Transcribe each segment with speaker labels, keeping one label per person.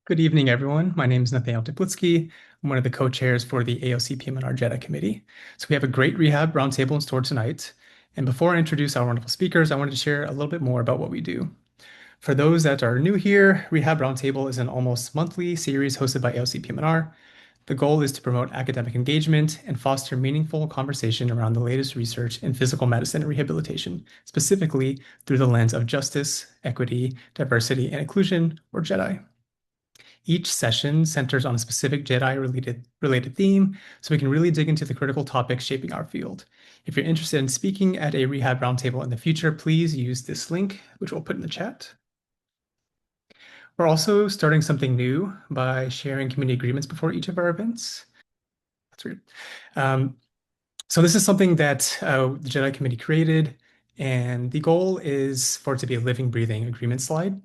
Speaker 1: Good evening, everyone. My name is Nathaniel Teplitsky. I'm one of the co-chairs for the AOCPMR JEDI Committee. So we have a great Rehab Roundtable in store tonight. And before I introduce our wonderful speakers, I wanted to share a little bit more about what we do. For those that are new here, Rehab Roundtable is an almost monthly series hosted by AOCPMR. The goal is to promote academic engagement and foster meaningful conversation around the latest research in physical medicine and rehabilitation, specifically through the lens of justice, equity, diversity, and inclusion, or JEDI. Each session centers on a specific JEDI-related theme, so we can really dig into the critical topics shaping our field. If you're interested in speaking at a Rehab Roundtable in the future, please use this link, which we'll put in the chat. We're also starting something new by sharing community agreements before each of our events. That's weird. So this is something that the JEDI Committee created, and the goal is for it to be a living, breathing agreement slide.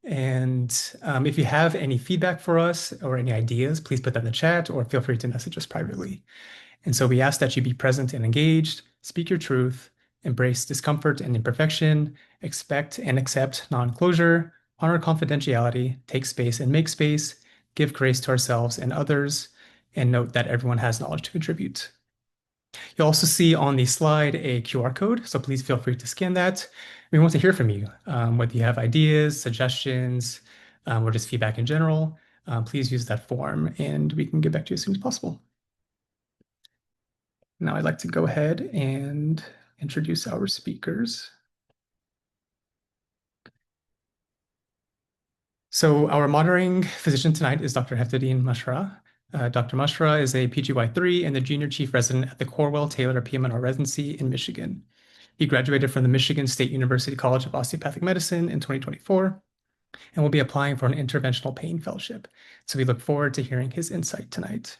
Speaker 1: And if you have any feedback for us or any ideas, please put that in the chat or feel free to message us privately. And so we ask that you be present and engaged, speak your truth, embrace discomfort and imperfection, expect and accept non-closure, honor confidentiality, take space and make space, give grace to ourselves and others, and note that everyone has knowledge to contribute. You'll also see on the slide a QR code, so please feel free to scan that. We want to hear from you, whether you have ideas, suggestions, or just feedback in general. Please use that form and we can get back to you as soon as possible. Now I'd like to go ahead and introduce our speakers. So our moderating physician tonight is Dr. Hefdadeen Mashrah. Dr. Mashrah is a PGY3 and the junior chief resident at the Corwell Taylor PM&R residency in Michigan. He graduated from the Michigan State University College of Osteopathic Medicine in 2024 and will be applying for an interventional pain fellowship. So we look forward to hearing his insight tonight.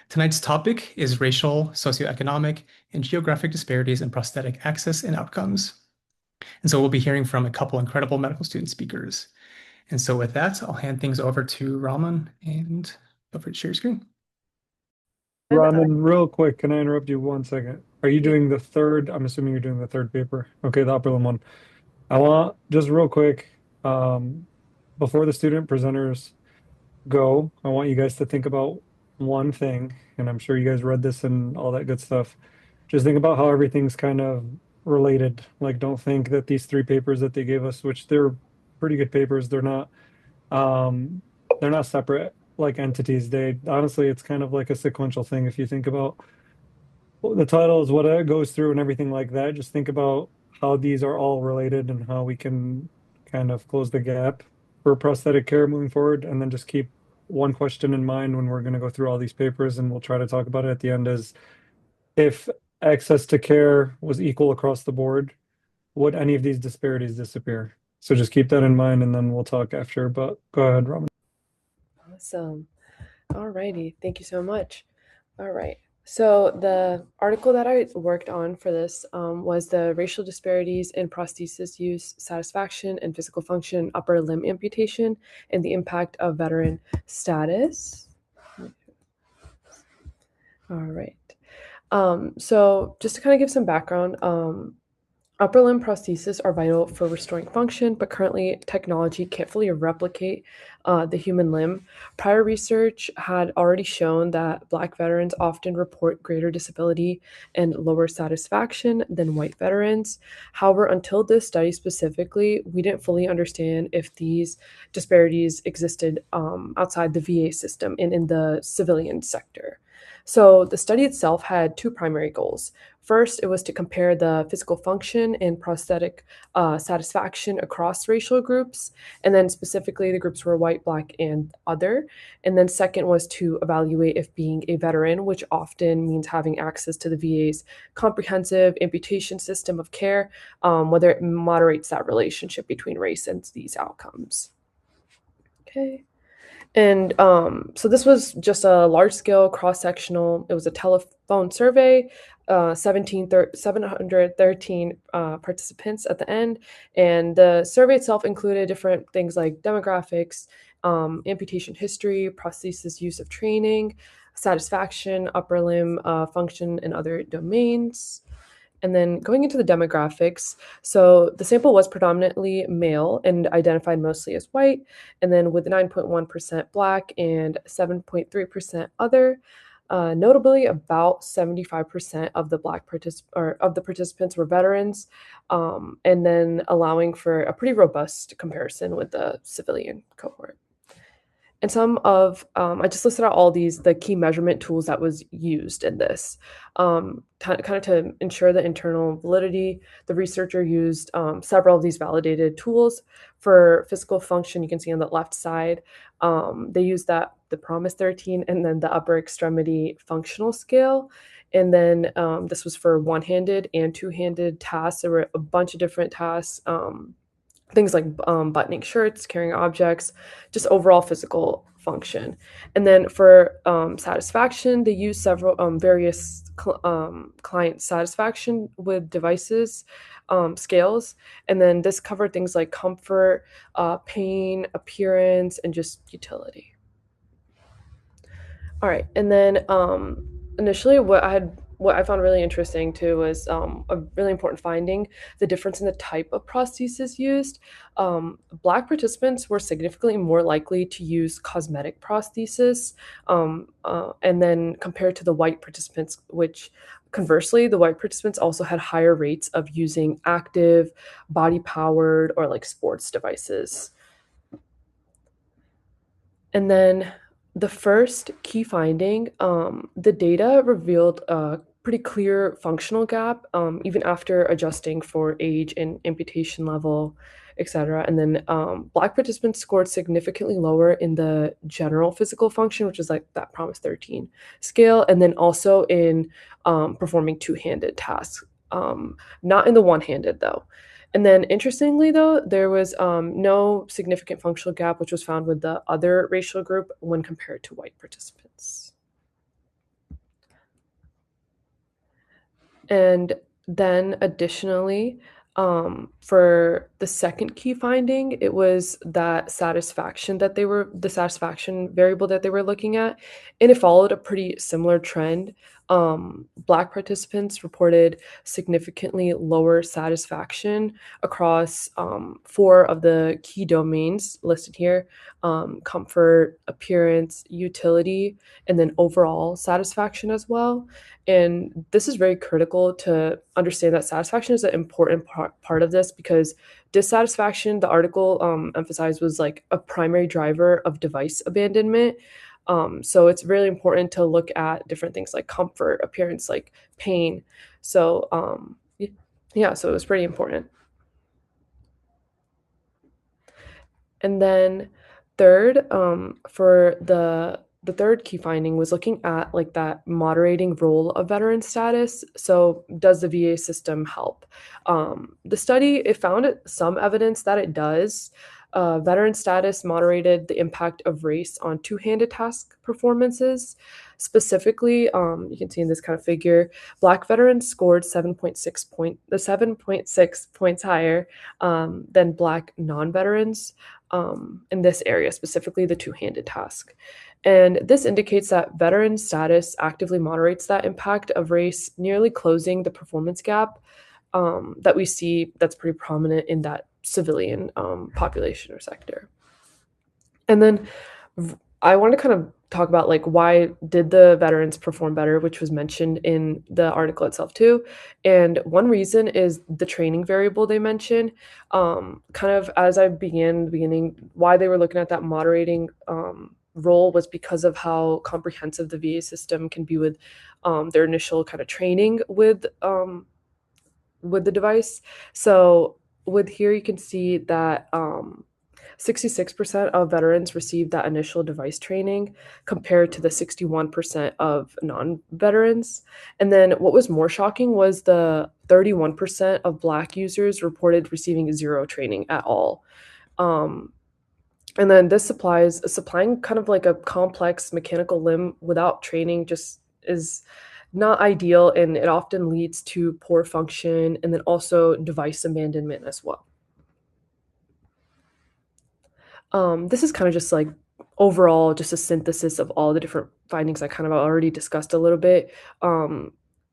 Speaker 1: Tonight's topic is racial, socioeconomic, and geographic disparities in prosthetic access and outcomes. And so we'll be hearing from a couple incredible medical student speakers. And so with that, I'll hand things over to Raman and feel free to share your screen.
Speaker 2: Raman, real quick, can I interrupt you 1 second? Are you doing the third? I'm assuming you're doing the third paper. Okay, the upper limb one. I want, just real quick, before the student presenters go, I want you guys to think about one thing, and I'm sure you guys read this and all that good stuff. Just think about how everything's kind of related. Like, don't think that these three papers that they gave us, which they're pretty good papers, they're not separate like entities. They honestly, it's kind of like a sequential thing. If you think about the title is what it goes through and everything like that, just think about how these are all related and how we can kind of close the gap for prosthetic care moving forward. And then just keep one question in mind when we're going to go through all these papers, and we'll try to talk about it at the end, is if access to care was equal across the board, would any of these disparities disappear? So just keep that in mind, and then we'll talk after. But go ahead, Robin.
Speaker 3: Awesome. All righty. Thank you so much. All right. So the article that I worked on for this was the racial disparities in prosthesis use, satisfaction, and physical function, upper limb amputation, and the impact of veteran status. All right. So just to kind of give some background, upper limb prostheses are vital for restoring function, but currently technology can't fully replicate the human limb. Prior research had already shown that Black veterans often report greater disability and lower satisfaction than white veterans. However, until this study specifically, we didn't fully understand if these disparities existed outside the VA system and in the civilian sector. So the study itself had two primary goals. First, it was to compare the physical function and prosthetic satisfaction across racial groups, and then specifically the groups were white, Black, and other. And then second was to evaluate if being a veteran, which often means having access to the VA's comprehensive amputation system of care, whether it moderates that relationship between race and these outcomes. Okay. And so this was just a large-scale cross-sectional, it was a telephone survey, 713 participants at the end. And the survey itself included different things like demographics, amputation history, prosthesis use of training, satisfaction, upper limb function, and other domains. And then going into the demographics, so the sample was predominantly male and identified mostly as white, and then with 9.1% Black and 7.3% other. Notably, about 75% of the participants were veterans, and then allowing for a pretty robust comparison with the civilian cohort. And I just listed out all the key measurement tools that was used in this. Kind of to ensure the internal validity, the researcher used several of these validated tools. For physical function, you can see on the left side, they used the PROMIS 13 and then the upper extremity functional scale. And then this was for one-handed and two-handed tasks. There were a bunch of different tasks. Things like buttoning shirts, carrying objects, just overall physical function. And then for satisfaction, they use several various client satisfaction with devices scales. And then this covered things like comfort, pain, appearance, and just utility. All right, and then initially what I found really interesting too was a really important finding, the difference in the type of prosthesis used. Black participants were significantly more likely to use cosmetic prosthesis, and then compared to the white participants, which conversely, the white participants also had higher rates of using active, body-powered, or like sports devices. And then the first key finding, the data revealed a pretty clear functional gap, even after adjusting for age and amputation level, etc. And then Black participants scored significantly lower in the general physical function, which is like that PROMIS 13 scale, and then also in performing two-handed tasks, not in the one-handed though. And then interestingly, though, there was no significant functional gap, which was found with the other racial group when compared to white participants. And then additionally, for the second key finding, it was the satisfaction variable that they were looking at, and it followed a pretty similar trend. Black participants reported significantly lower satisfaction across 4 of the key domains listed here: comfort, appearance, utility, and then overall satisfaction as well. And this is very critical to understand that satisfaction is an important part of this, because dissatisfaction, the article emphasized, was like a primary driver of device abandonment. So it's really important to look at different things like comfort, appearance, like pain. So yeah, so it was pretty important. And then third, for the third key finding was looking at like that moderating role of veteran status. So does the VA system help? The study, it found some evidence that it does. Veteran status moderated the impact of race on two-handed task performances. Specifically, you can see in this kind of figure, Black veterans scored 7.6 points higher than Black non-veterans in this area, specifically the two-handed task. And this indicates that veteran status actively moderates that impact of race, nearly closing the performance gap that we see that's pretty prominent in that civilian population or sector. And then I want to kind of talk about like why did the veterans perform better, which was mentioned in the article itself too. And one reason is the training variable they mentioned. Kind of as I began the beginning, why they were looking at that moderating role was because of how comprehensive the VA system can be with their initial kind of training with the device. So with here, you can see that 66% of veterans received that initial device training compared to the 61% of non-veterans. And then what was more shocking was the 31% of Black users reported receiving 0 training at all. And then this supplying kind of like a complex mechanical limb without training just is not ideal, and it often leads to poor function and then also device abandonment as well. This is kind of just like overall just a synthesis of all the different findings I kind of already discussed a little bit.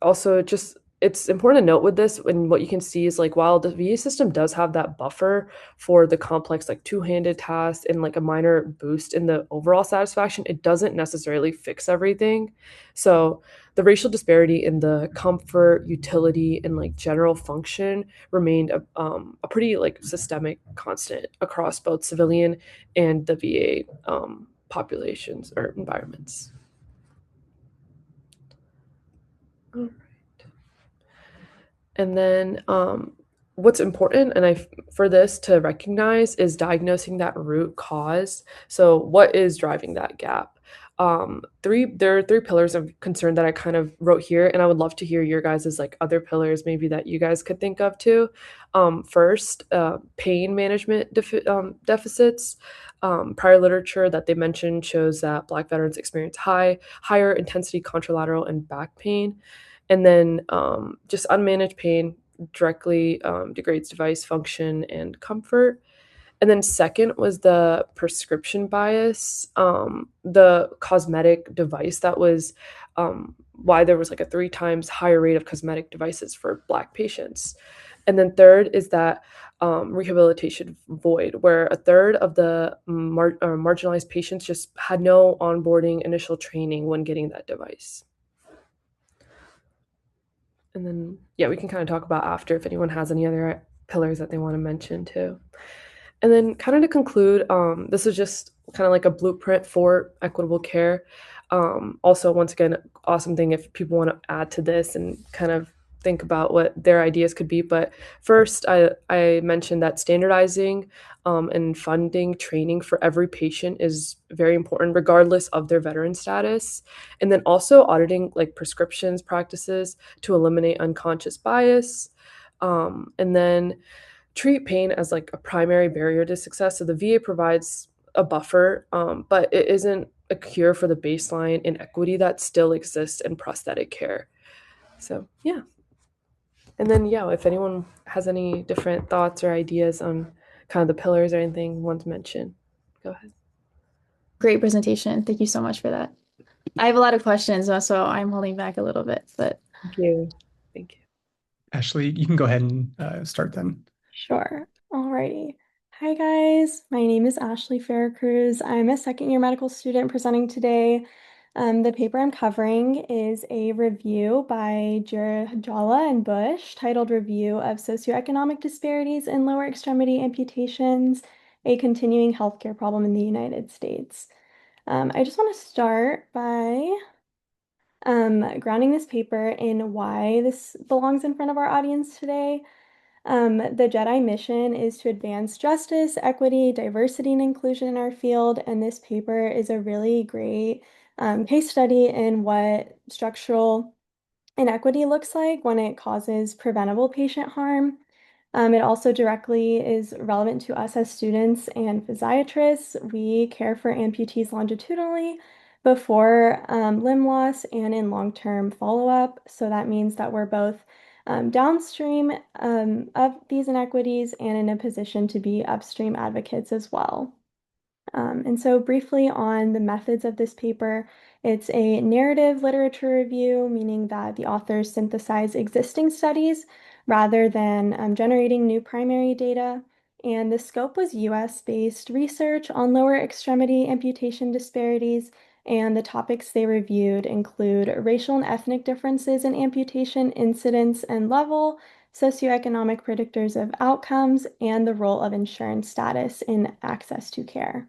Speaker 3: Also, just it's important to note with this, and what you can see is like while the VA system does have that buffer for the complex like two-handed task and like a minor boost in the overall satisfaction, it doesn't necessarily fix everything. So the racial disparity in the comfort, utility, and like general function remained a pretty like systemic constant across both civilian and the VA populations or environments. And then what's important, for this to recognize, is diagnosing that root cause. So what is driving that gap? There are three pillars of concern that I kind of wrote here, and I would love to hear your guys' like other pillars maybe that you guys could think of too. First, pain management deficits. Prior literature that they mentioned shows that Black veterans experience higher intensity contralateral and back pain. And then just unmanaged pain directly degrades device function and comfort. And then second was the prescription bias, the cosmetic device that was why there was like a 3 times higher rate of cosmetic devices for Black patients. And then third is that rehabilitation void, where a third of the marginalized patients just had no onboarding initial training when getting that device. And then, yeah, we can kind of talk about after if anyone has any other pillars that they want to mention too. And then kind of to conclude, this is just kind of like a blueprint for equitable care. Also, once again, awesome thing if people want to add to this and kind of think about what their ideas could be. But first, I mentioned that standardizing and funding training for every patient is very important, regardless of their veteran status. And then also auditing like prescriptions practices to eliminate unconscious bias. And then treat pain as like a primary barrier to success. So the VA provides a buffer, but it isn't a cure for the baseline inequity that still exists in prosthetic care. So yeah. And then yeah, if anyone has any different thoughts or ideas on kind of the pillars or anything want to mention, go ahead.
Speaker 4: Great presentation. Thank you so much for that. I have a lot of questions, so I'm holding back a little bit, but
Speaker 3: Thank you. Thank you.
Speaker 1: Ashley, you can go ahead and start then.
Speaker 5: Sure. Alrighty. Hi guys, my name is Ashley Faircruz. I'm a second-year medical student presenting today. The paper I'm covering is a review by Jala and Bush titled Review of Socioeconomic Disparities in Lower Extremity Amputations, a Continuing Healthcare Problem in the United States. I just want to start by grounding this paper in why this belongs in front of our audience today. The JEDI mission is to advance justice, equity, diversity, and inclusion in our field, and this paper is a really great case study in what structural inequity looks like when it causes preventable patient harm. It also directly is relevant to us as students and physiatrists. We care for amputees longitudinally before limb loss and in long-term follow-up. So that means that we're both downstream of these inequities and in a position to be upstream advocates as well. And so briefly on the methods of this paper, it's a narrative literature review, meaning that the authors synthesize existing studies rather than generating new primary data. And the scope was US-based research on lower extremity amputation disparities, and the topics they reviewed include racial and ethnic differences in amputation incidence and level, socioeconomic predictors of outcomes, and the role of insurance status in access to care.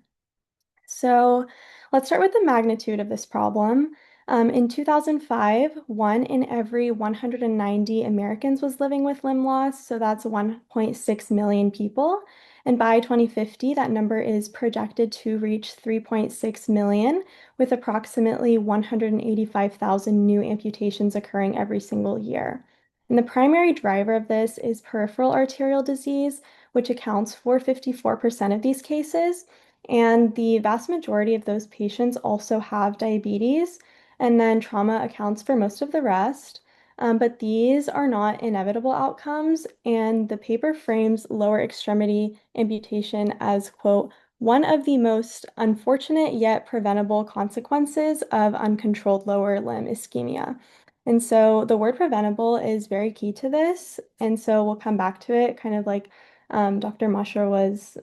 Speaker 5: So let's start with the magnitude of this problem. In 2005, 1 in every 190 Americans was living with limb loss, so that's 1.6 million people. And by 2050, that number is projected to reach 3.6 million, with approximately 185,000 new amputations occurring every single year. And the primary driver of this is peripheral arterial disease, which accounts for 54% of these cases. And the vast majority of those patients also have diabetes, and then trauma accounts for most of the rest. But these are not inevitable outcomes, and the paper frames lower extremity amputation as, quote, one of the most unfortunate yet preventable consequences of uncontrolled lower limb ischemia. And so the word preventable is very key to this. And so we'll come back to it, kind of like Dr. Mashrah was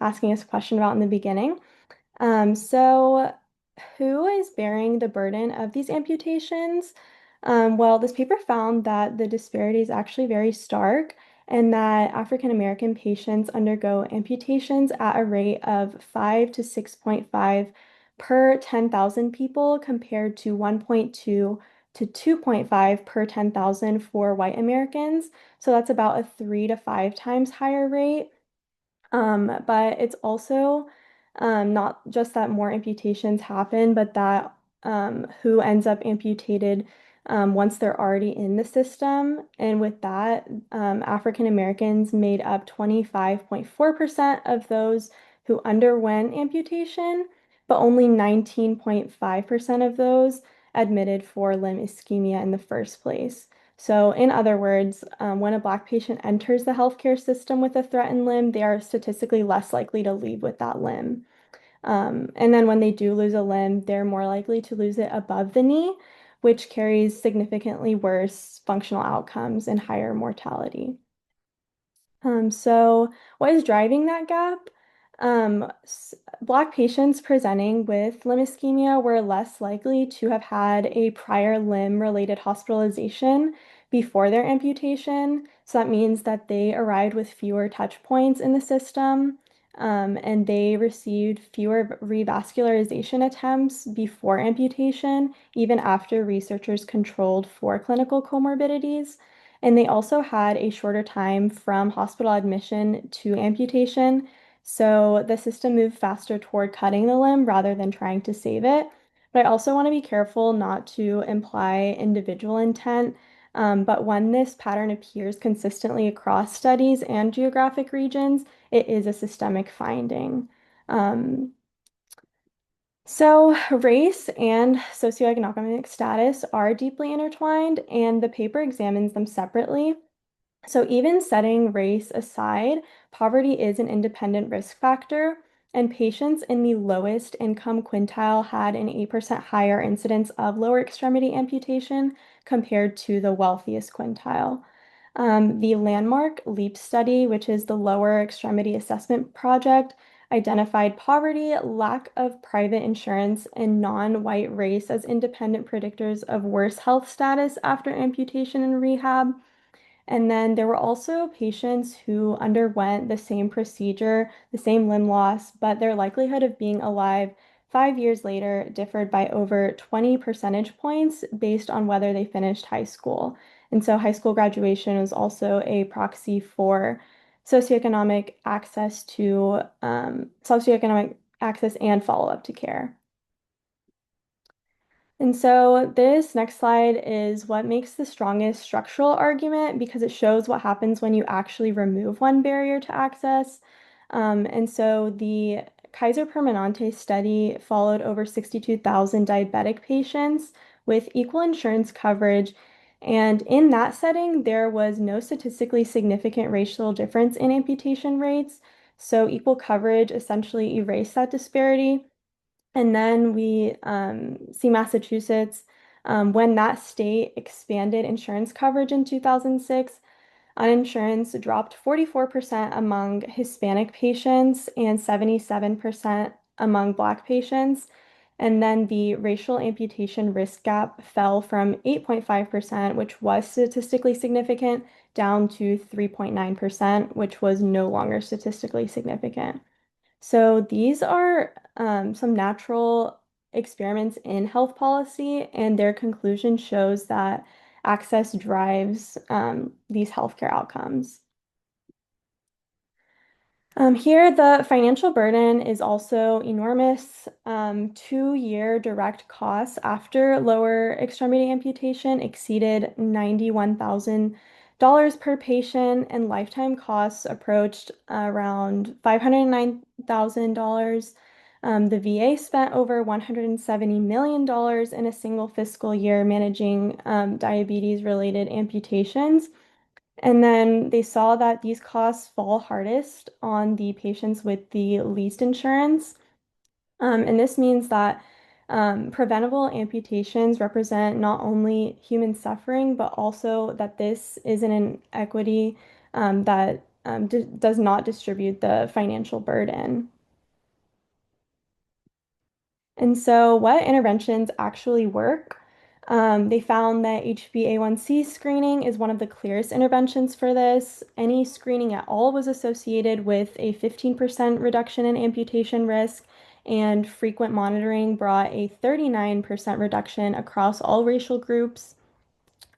Speaker 5: asking us a question about in the beginning. So who is bearing the burden of these amputations? Well, this paper found that the disparity is actually very stark and that African American patients undergo amputations at a rate of 5 to 6.5 per 10,000 people compared to 1.2 to 2.5 per 10,000 for white Americans. So that's about a 3 to 5 times higher rate. But it's also not just that more amputations happen, but that who ends up amputated once they're already in the system. And with that, African Americans made up 25.4% of those who underwent amputation, but only 19.5% of those admitted for limb ischemia in the first place. So, in other words, when a Black patient enters the healthcare system with a threatened limb, they are statistically less likely to leave with that limb. And then when they do lose a limb, they're more likely to lose it above the knee, which carries significantly worse functional outcomes and higher mortality. So what is driving that gap? Black patients presenting with limb ischemia were less likely to have had a prior limb-related hospitalization before their amputation. So that means that they arrived with fewer touch points in the system, and they received fewer revascularization attempts before amputation, even after researchers controlled for clinical comorbidities. And they also had a shorter time from hospital admission to amputation. So the system moved faster toward cutting the limb rather than trying to save it. But I also want to be careful not to imply individual intent. But when this pattern appears consistently across studies and geographic regions, it is a systemic finding. So, race and socioeconomic status are deeply intertwined, and the paper examines them separately. So, even setting race aside, poverty is an independent risk factor, and patients in the lowest income quintile had an 8% higher incidence of lower extremity amputation compared to the wealthiest quintile. The landmark LEAP study, which is the Lower Extremity Assessment Project, identified poverty, lack of private insurance, and non-white race as independent predictors of worse health status after amputation and rehab. And then there were also patients who underwent the same procedure, the same limb loss, but their likelihood of being alive 5 years later differed by over 20 percentage points based on whether they finished high school. And so high school graduation is also a proxy for socioeconomic access to socioeconomic access and follow-up to care. And so this next slide is what makes the strongest structural argument because it shows what happens when you actually remove one barrier to access. And so the Kaiser Permanente study followed over 62,000 diabetic patients with equal insurance coverage. And in that setting, there was no statistically significant racial difference in amputation rates. So equal coverage essentially erased that disparity. And then we see Massachusetts, when that state expanded insurance coverage in 2006, uninsurance dropped 44% among Hispanic patients and 77% among Black patients. And then the racial amputation risk gap fell from 8.5%, which was statistically significant, down to 3.9%, which was no longer statistically significant. So these are some natural experiments in health policy, and their conclusion shows that access drives these healthcare outcomes. Here, the financial burden is also enormous. 2-year direct costs after lower extremity amputation exceeded $91,000 per patient, and lifetime costs approached around $509,000. The VA spent over $170 million in a single fiscal year managing diabetes-related amputations. And then they saw that these costs fall hardest on the patients with the least insurance. And this means that Preventable amputations represent not only human suffering, but also that this is an inequity that does not distribute the financial burden. And so, what interventions actually work? They found that HbA1c screening is one of the clearest interventions for this. Any screening at all was associated with a 15% reduction in amputation risk, and frequent monitoring brought a 39% reduction across all racial groups.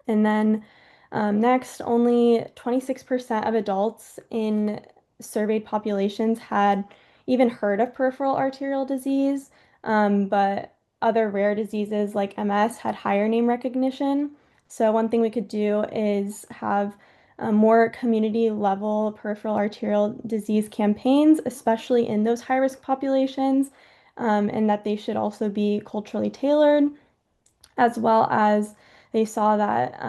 Speaker 5: And then next, only 26% of adults in surveyed populations had even heard of peripheral arterial disease, but other rare diseases like MS had higher name recognition. So one thing we could do is have more community level peripheral arterial disease campaigns, especially in those high risk populations, and that they should also be culturally tailored, as well as they saw that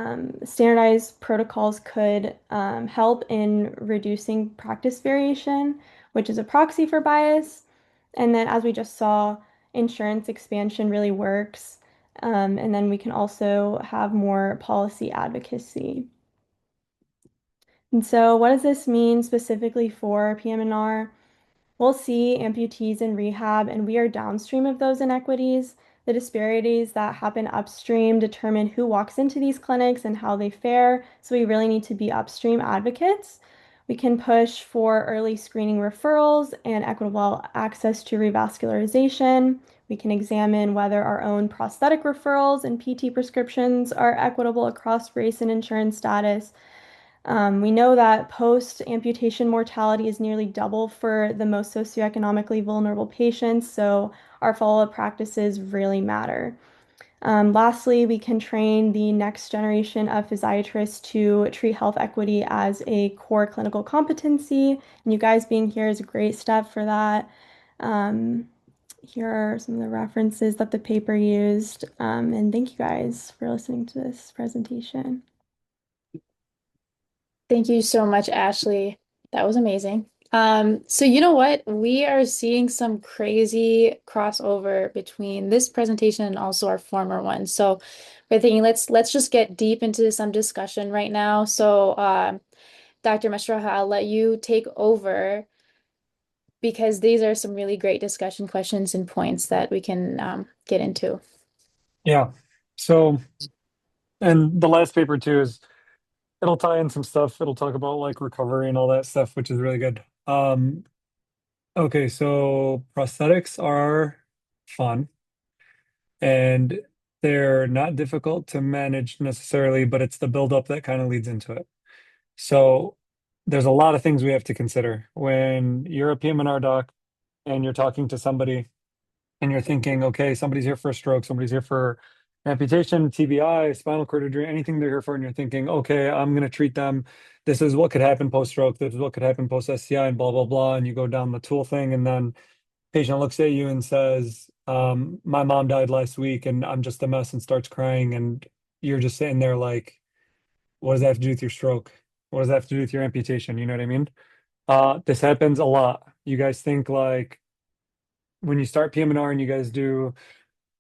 Speaker 5: standardized protocols could help in reducing practice variation, which is a proxy for bias. And then, as we just saw, insurance expansion really works. And then we can also have more policy advocacy. And so, what does this mean specifically for PM&R? We'll see amputees in rehab, and we are downstream of those inequities. The disparities that happen upstream determine who walks into these clinics and how they fare, so we really need to be upstream advocates. We can push for early screening referrals and equitable access to revascularization. We can examine whether our own prosthetic referrals and PT prescriptions are equitable across race and insurance status. We know that post-amputation mortality is nearly double for the most socioeconomically vulnerable patients, so our follow-up practices really matter. Lastly, we can train the next generation of physiatrists to treat health equity as a core clinical competency, and you guys being here is a great step for that. Here are some of the references that the paper used, and thank you guys for listening to this presentation.
Speaker 4: Thank you so much, Ashley. That was amazing. So you know what? We are seeing some crazy crossover between this presentation and also our former one. So we're thinking let's just get deep into some discussion right now. So Dr. Mashrah, I'll let you take over because these are some really great discussion questions and points that we can get into.
Speaker 2: Yeah. So, and the last paper too is it'll tie in some stuff. It'll talk about like recovery and all that stuff, which is really good. Okay, so prosthetics are fun and they're not difficult to manage necessarily, but it's the buildup that kind of leads into it. So there's a lot of things we have to consider when you're a PM&R doc and you're talking to somebody and you're thinking, okay, somebody's here for a stroke, somebody's here for amputation, TBI, spinal cord injury, anything they're here for, and you're thinking, okay, I'm going to treat them. This is what could happen post-stroke. This is what could happen post-STI, and blah, blah, blah. And you go down the tool thing, and then patient looks at you and says, my mom died last week, and I'm just a mess, and starts crying. And you're just sitting there like, what does that have to do with your stroke? What does that have to do with your amputation? You know what I mean? This happens a lot. You guys think like, when you start PM&R and you guys do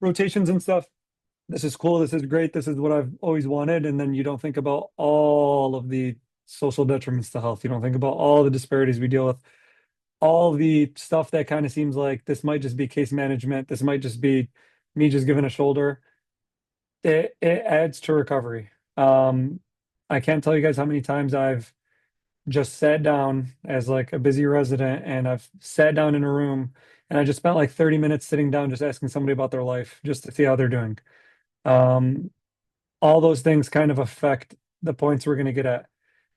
Speaker 2: rotations and stuff, this is cool, this is great, this is what I've always wanted. And then you don't think about all of the social detriments to health. You don't think about all the disparities we deal with, all the stuff that kind of seems like this might just be case management. This might just be me just giving a shoulder. It adds to recovery. I can't tell you guys how many times I've just sat down as like a busy resident and I've sat down in a room and I just spent like 30 minutes sitting down just asking somebody about their life just to see how they're doing. All those things kind of affect the points we're going to get at.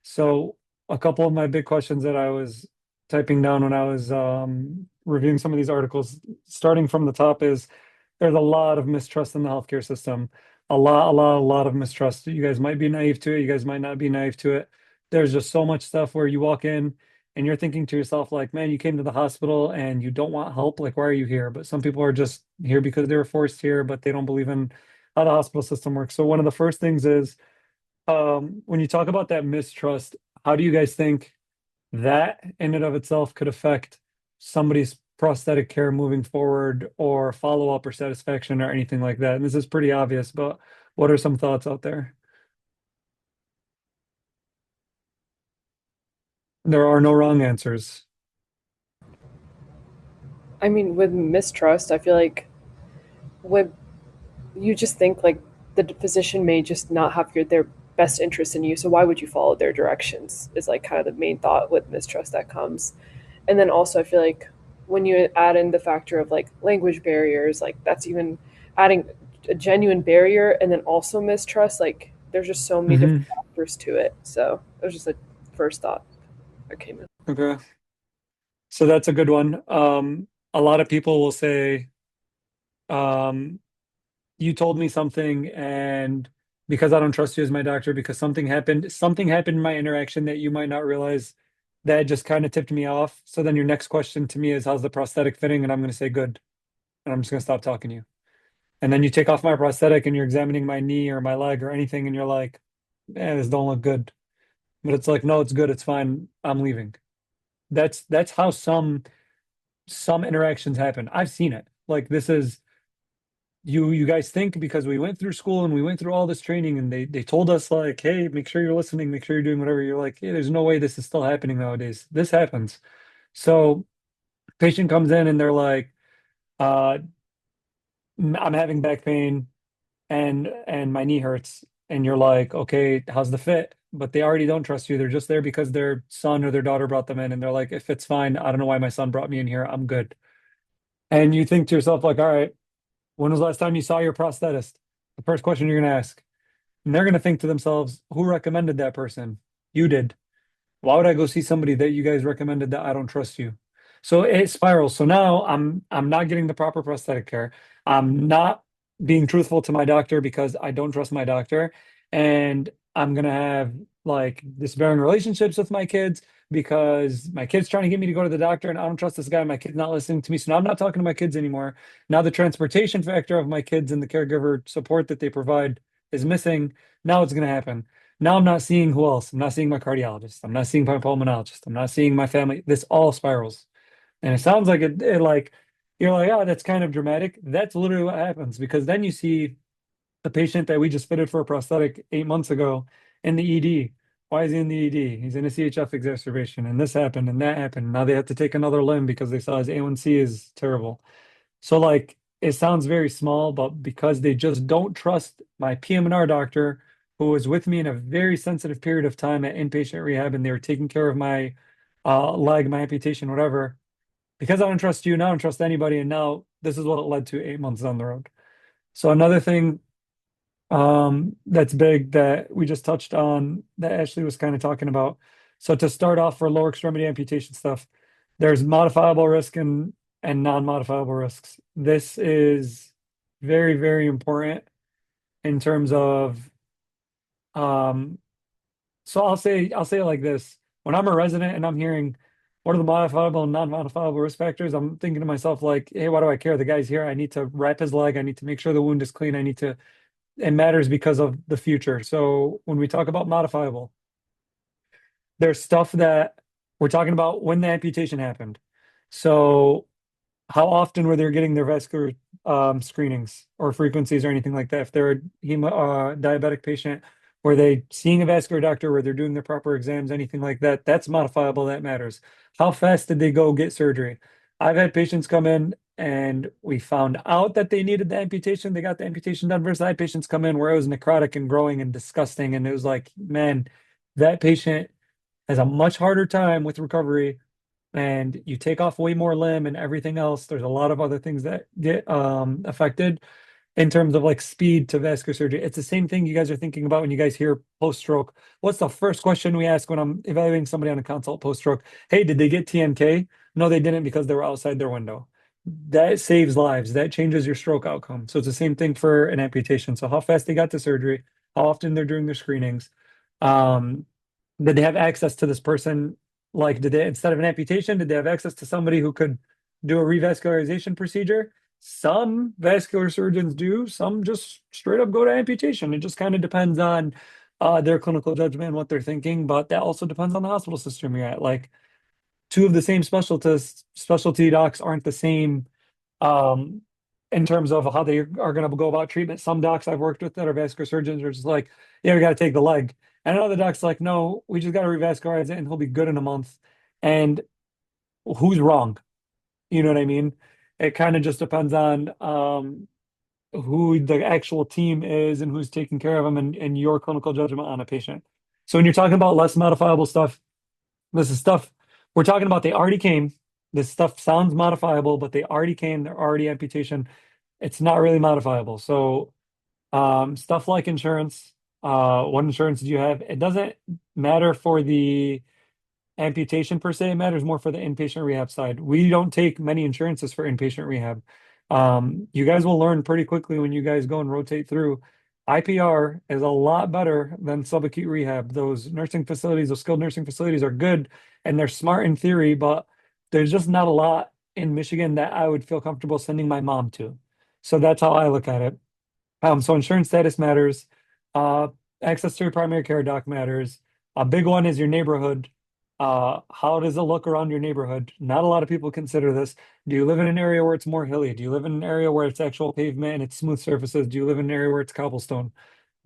Speaker 2: So a couple of my big questions that I was typing down when I was reviewing some of these articles, starting from the top, is there's a lot of mistrust in the healthcare system. A lot of mistrust. You guys might be naive to it. You guys might not be naive to it. There's just so much stuff where you walk in and you're thinking to yourself, like, man, you came to the hospital and you don't want help. Like, why are you here? But some people are just here because they were forced here, but they don't believe in how the hospital system works. So one of the first things is when you talk about that mistrust, how do you guys think that in and of itself could affect somebody's prosthetic care moving forward, or follow-up or satisfaction or anything like that? And this is pretty obvious, but what are some thoughts out there? There are no wrong answers.
Speaker 3: I mean, with mistrust, I feel like with you just think like the physician may just not have their best interest in you, so why would you follow their directions? Is like kind of the main thought with mistrust that comes. And then also, I feel like when you add in the factor of like language barriers, like that's even adding a genuine barrier, and then also mistrust. Like there's just so many different factors to it. So it was just a first thought that came in.
Speaker 2: Okay. So that's a good one. A lot of people will say, you told me something, and because I don't trust you as my doctor, because something happened in my interaction that you might not realize, that just kind of tipped me off. So then your next question to me is, how's the prosthetic fitting? And I'm going to say good. And I'm just going to stop talking to you. And then you take off my prosthetic and you're examining my knee or my leg or anything, and you're like, this don't look good. But it's like, no, it's good, it's fine, I'm leaving. That's how some interactions happen. I've seen it. Like, this is, you guys think because we went through school and we went through all this training and they told us like, hey, make sure you're listening, make sure you're doing whatever. You're like, hey, there's no way this is still happening nowadays. This happens. So patient comes in and they're like, I'm having back pain and my knee hurts. And you're like, okay, how's the fit? But they already don't trust you. They're just there because their son or their daughter brought them in, and they're like, if it's fine, I don't know why my son brought me in here, I'm good. And you think to yourself, like, all right, when was the last time you saw your prosthetist? The first question you're going to ask. And they're going to think to themselves, who recommended that person? You did. Why would I go see somebody that you guys recommended that I don't trust you? So it spirals. So now I'm not getting the proper prosthetic care. I'm not being truthful to my doctor because I don't trust my doctor. And I'm gonna have like despairing relationships with my kids because my kid's trying to get me to go to the doctor and I don't trust this guy. My kid's not listening to me. So now I'm not talking to my kids anymore. Now the transportation factor of my kids and the caregiver support that they provide is missing. Now it's gonna happen. Now I'm not seeing who else. I'm not seeing my cardiologist. I'm not seeing my pulmonologist. I'm not seeing my family. This all spirals. And it sounds like it like, you're like, oh, that's kind of dramatic. That's literally what happens, because then you see the patient that we just fitted for a prosthetic 8 months ago in the ED. Why is he in the ED? He's in a CHF exacerbation, and this happened and that happened. Now they have to take another limb because they saw his A1C is terrible. So like, it sounds very small, but because they just don't trust my PM&R doctor, who was with me in a very sensitive period of time at inpatient rehab, and they were taking care of my leg, my amputation, whatever. Because I don't trust you, now I don't trust anybody, and now this is what it led to 8 months down the road. So another thing that's big that we just touched on that Ashley was kind of talking about. So to start off, for lower extremity amputation stuff, there's modifiable risk and non-modifiable risks. This is very, very important in terms of so I'll say it like this. When I'm a resident and I'm hearing what are the modifiable and non-modifiable risk factors, I'm thinking to myself like, hey, why do I care? The guy's here. I need to wrap his leg. I need to make sure the wound is clean. It matters because of the future. So when we talk about modifiable, there's stuff that we're talking about when the amputation happened. So how often were they getting their vascular screenings or frequencies or anything like that? If they're a diabetic patient, were they seeing a vascular doctor? Were they doing their proper exams? Anything like that? That's modifiable. That matters. How fast did they go get surgery? I've had patients come in and we found out that they needed the amputation. They got the amputation done. Versus I had patients come in where it was necrotic and growing and disgusting. And it was like, man, that patient has a much harder time with recovery, and you take off way more limb and everything else. There's a lot of other things that get affected in terms of like speed to vascular surgery. It's the same thing you guys are thinking about when you guys hear post-stroke. What's the first question we ask when I'm evaluating somebody on a consult post-stroke? Hey, did they get TNK? No, they didn't, because they were outside their window. That saves lives. That changes your stroke outcome. So it's the same thing for an amputation. So how fast they got to surgery, how often they're doing their screenings. Did they have access to this person? Like, did they, instead of an amputation, did they have access to somebody who could do a revascularization procedure? Some vascular surgeons do, some just straight up go to amputation. It just kind of depends on their clinical judgment and what they're thinking, but that also depends on the hospital system you're at. Like, two of the same specialty docs aren't the same in terms of how they are going to go about treatment. Some docs I've worked with that are vascular surgeons are just like, yeah, we got to take the leg. And another doc's like, no, we just got to revascularize it and he'll be good in a month. And who's wrong? You know what I mean? It kind of just depends on who the actual team is and who's taking care of them and your clinical judgment on a patient. So when you're talking about less modifiable stuff, this is stuff we're talking about. They already came. This stuff sounds modifiable, but they already came. They're already amputation. It's not really modifiable. So stuff like insurance, what insurance do you have? It doesn't matter for the amputation per se. It matters more for the inpatient rehab side. We don't take many insurances for inpatient rehab. You guys will learn pretty quickly when you guys go and rotate through. IPR is a lot better than subacute rehab. Those nursing facilities, those skilled nursing facilities are good and they're smart in theory, but there's just not a lot in Michigan that I would feel comfortable sending my mom to. So that's how I look at it. So insurance status matters. Uh, Access to your primary care doc matters. A big one is your neighborhood. How does it look around your neighborhood? Not a lot of people consider this. Do you live in an area where it's more hilly? Do you live in an area where it's actual pavement and it's smooth surfaces? Do you live in an area where it's cobblestone?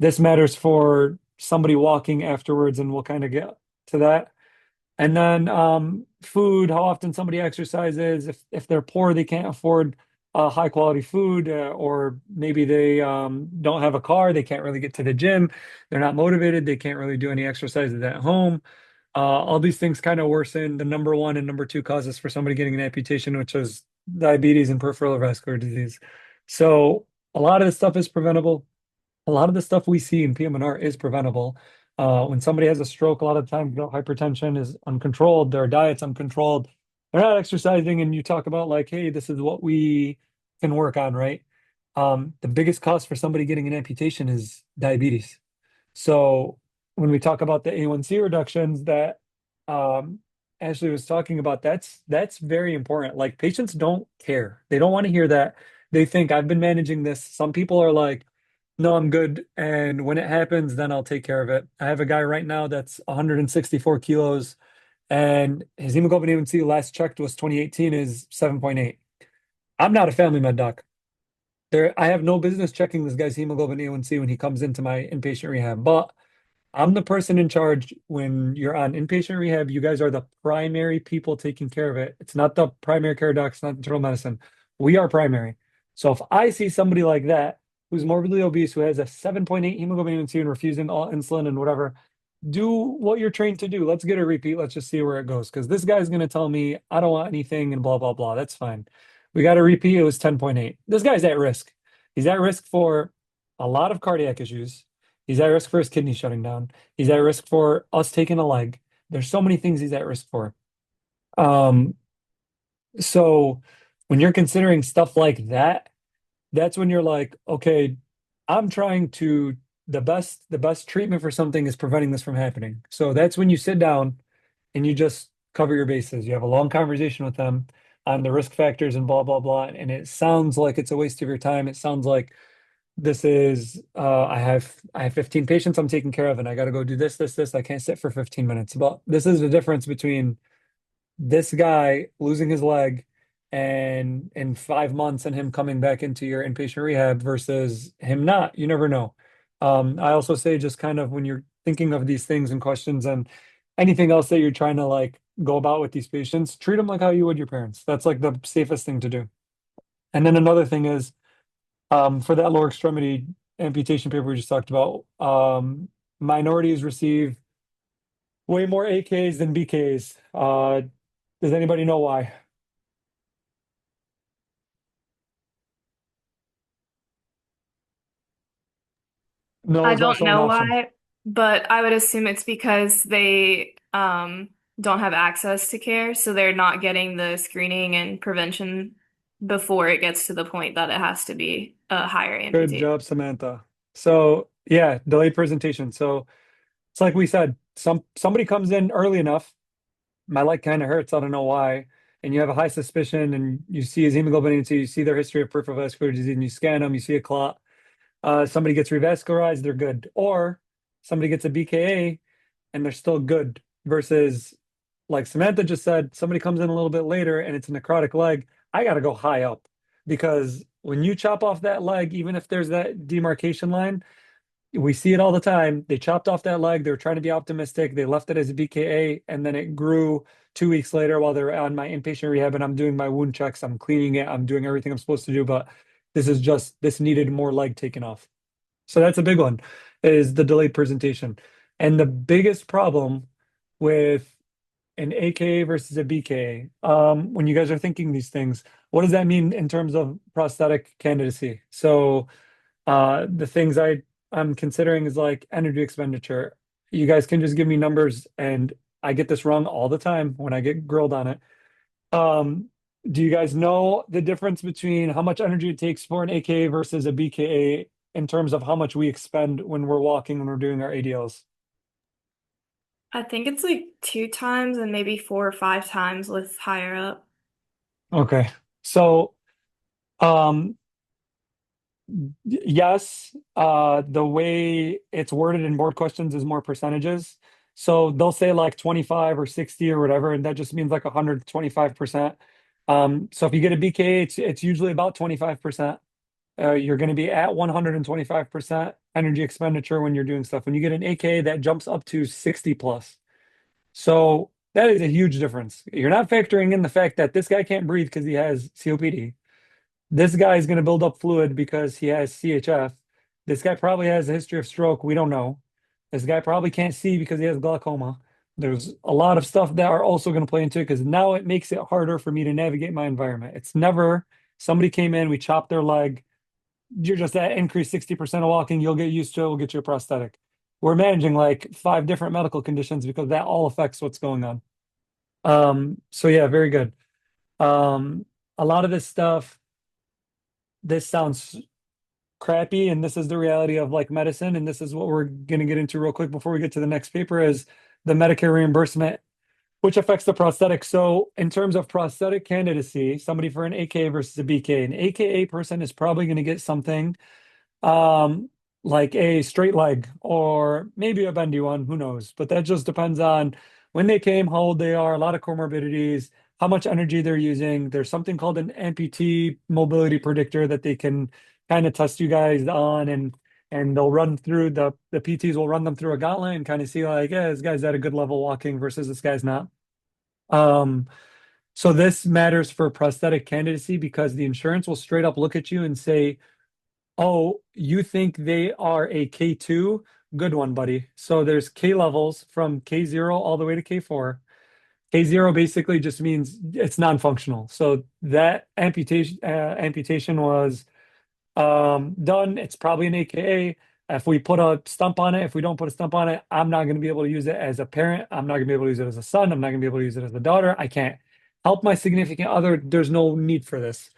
Speaker 2: This matters for somebody walking afterwards, and we'll kind of get to that. And then food, how often somebody exercises. If they're poor, they can't afford high quality food, or maybe they don't have a car, they can't really get to the gym, they're not motivated, they can't really do any exercises at home. All these things kind of worsen the number one and number two causes for somebody getting an amputation, which is diabetes and peripheral vascular disease. So a lot of this stuff is preventable. A lot of the stuff we see in PM&R is preventable. When somebody has a stroke, a lot of times hypertension is uncontrolled, their diet's uncontrolled, they're not exercising, and you talk about like, hey, this is what we can work on, right? The biggest cause for somebody getting an amputation is diabetes. So when we talk about the A1C reductions that Ashley was talking about, that's very important. Like patients don't care. They don't want to hear that. They think I've been managing this. Some people are like, no, I'm good. And when it happens, then I'll take care of it. I have a guy right now that's 164 kilos and his hemoglobin A1C last checked was 2018 is 7.8. I'm not a family med doc. I have no business checking this guy's hemoglobin A1C when he comes into my inpatient rehab, but I'm the person in charge when you're on inpatient rehab. You guys are the primary people taking care of it. It's not the primary care docs, not internal medicine. We are primary. So if I see somebody like that who's morbidly obese, who has a 7.8 hemoglobin A1C and refusing all insulin and whatever, do what you're trained to do. Let's get a repeat. Let's just see where it goes. Because this guy's going to tell me, I don't want anything and blah, blah, blah. That's fine. We got a repeat. It was 10.8. This guy's at risk. He's at risk for a lot of cardiac issues. He's at risk for his kidney shutting down. He's at risk for us taking a leg. There's so many things he's at risk for. So when you're considering stuff like that, that's when you're like, okay, I'm trying to, the best treatment for something is preventing this from happening. So that's when you sit down and you just cover your bases. You have a long conversation with them on the risk factors and blah, blah, blah. And it sounds like it's a waste of your time. It sounds like this is I have 15 patients I'm taking care of and I got to go do this. I can't sit for 15 minutes. But this is the difference between this guy losing his leg and in 5 months and him coming back into your inpatient rehab versus him not. You never know. I also say just kind of when you're thinking of these things and questions and anything else that you're trying to like go about with these patients, treat them like how you would your parents. That's like the safest thing to do. And then another thing is for that lower extremity amputation paper we just talked about, minorities receive way more AKs than BKs. Does anybody know why? No,
Speaker 6: I
Speaker 2: it's
Speaker 6: don't
Speaker 2: also an
Speaker 6: know
Speaker 2: option.
Speaker 6: why, but I would assume it's because they don't have access to care, so they're not getting the screening and prevention before it gets to the point that it has to be a higher
Speaker 2: Good
Speaker 6: amputation.
Speaker 2: job, Samantha. So yeah, delayed presentation. So it's like we said, somebody comes in early enough, my leg kind of hurts, I don't know why, and you have a high suspicion and you see his hemoglobin A1C, you see their history of peripheral vascular disease, and you scan them, you see a clot. Somebody gets revascularized, they're good. Or somebody gets a BKA and they're still good versus like Samantha just said, somebody comes in a little bit later and it's a necrotic leg, I got to go high up because when you chop off that leg, even if there's that demarcation line, we see it all the time. They chopped off that leg. They were trying to be optimistic. They left it as a BKA, and then it grew 2 weeks later while they're on my inpatient rehab. And I'm doing my wound checks. I'm cleaning it. I'm doing everything I'm supposed to do. But this needed more leg taken off. So that's a big one, is the delayed presentation. And the biggest problem with an AKA versus a BKA, when you guys are thinking these things, what does that mean in terms of prosthetic candidacy? So the things I'm considering is like energy expenditure. You guys can just give me numbers, and I get this wrong all the time when I get grilled on it. Do you guys know the difference between how much energy it takes for an AKA versus a BKA in terms of how much we expend when we're walking, when we're doing our ADLs?
Speaker 6: I think it's like 2 times and maybe 4 or 5 times with higher up.
Speaker 2: Okay. So, um, yes, the way it's worded in board questions is more percentages. So they'll say like 25 or 60 or whatever, and that just means like 125%. So if you get a BK, it's usually about 25%. You're going to be at 125% energy expenditure when you're doing stuff. When you get an AK, that jumps up to 60 plus. So that is a huge difference. You're not factoring in the fact that this guy can't breathe because he has COPD. This guy is going to build up fluid because he has CHF. This guy probably has a history of stroke. We don't know. This guy probably can't see because he has glaucoma. There's a lot of stuff that are also going to play into it because now it makes it harder for me to navigate my environment. It's never somebody came in, we chopped their leg. You're just at increased 60% of walking. You'll get used to it. We'll get you a prosthetic. We're managing like 5 different medical conditions because that all affects what's going on. So yeah, very good. A lot of this stuff, this sounds crappy, and this is the reality of like medicine, and this is what we're going to get into real quick before we get to the next paper, is the Medicare reimbursement, which affects the prosthetic. So in terms of prosthetic candidacy, somebody for an AKA versus a BK, an AKA person is probably going to get something like a straight leg or maybe a bendy one, who knows? But that just depends on when they came, how old they are, a lot of comorbidities, how much energy they're using. There's something called an amputee mobility predictor that they can kind of test you guys on, and they'll run through the PTs will run them through a gauntlet and kind of see like, yeah, this guy's at a good level walking versus this guy's not. So this matters for prosthetic candidacy because the insurance will straight up look at you and say, oh, you think they are a K2? Good one, buddy. So there's K levels from K0 all the way to K4. K0 basically just means it's non-functional. So that amputation was done. It's probably an AKA. If we put a stump on it, if we don't put a stump on it, I'm not going to be able to use it as a parent. I'm not going to be able to use it as a son. I'm not going to be able to use it as a daughter. I can't help my significant other. There's no need for this.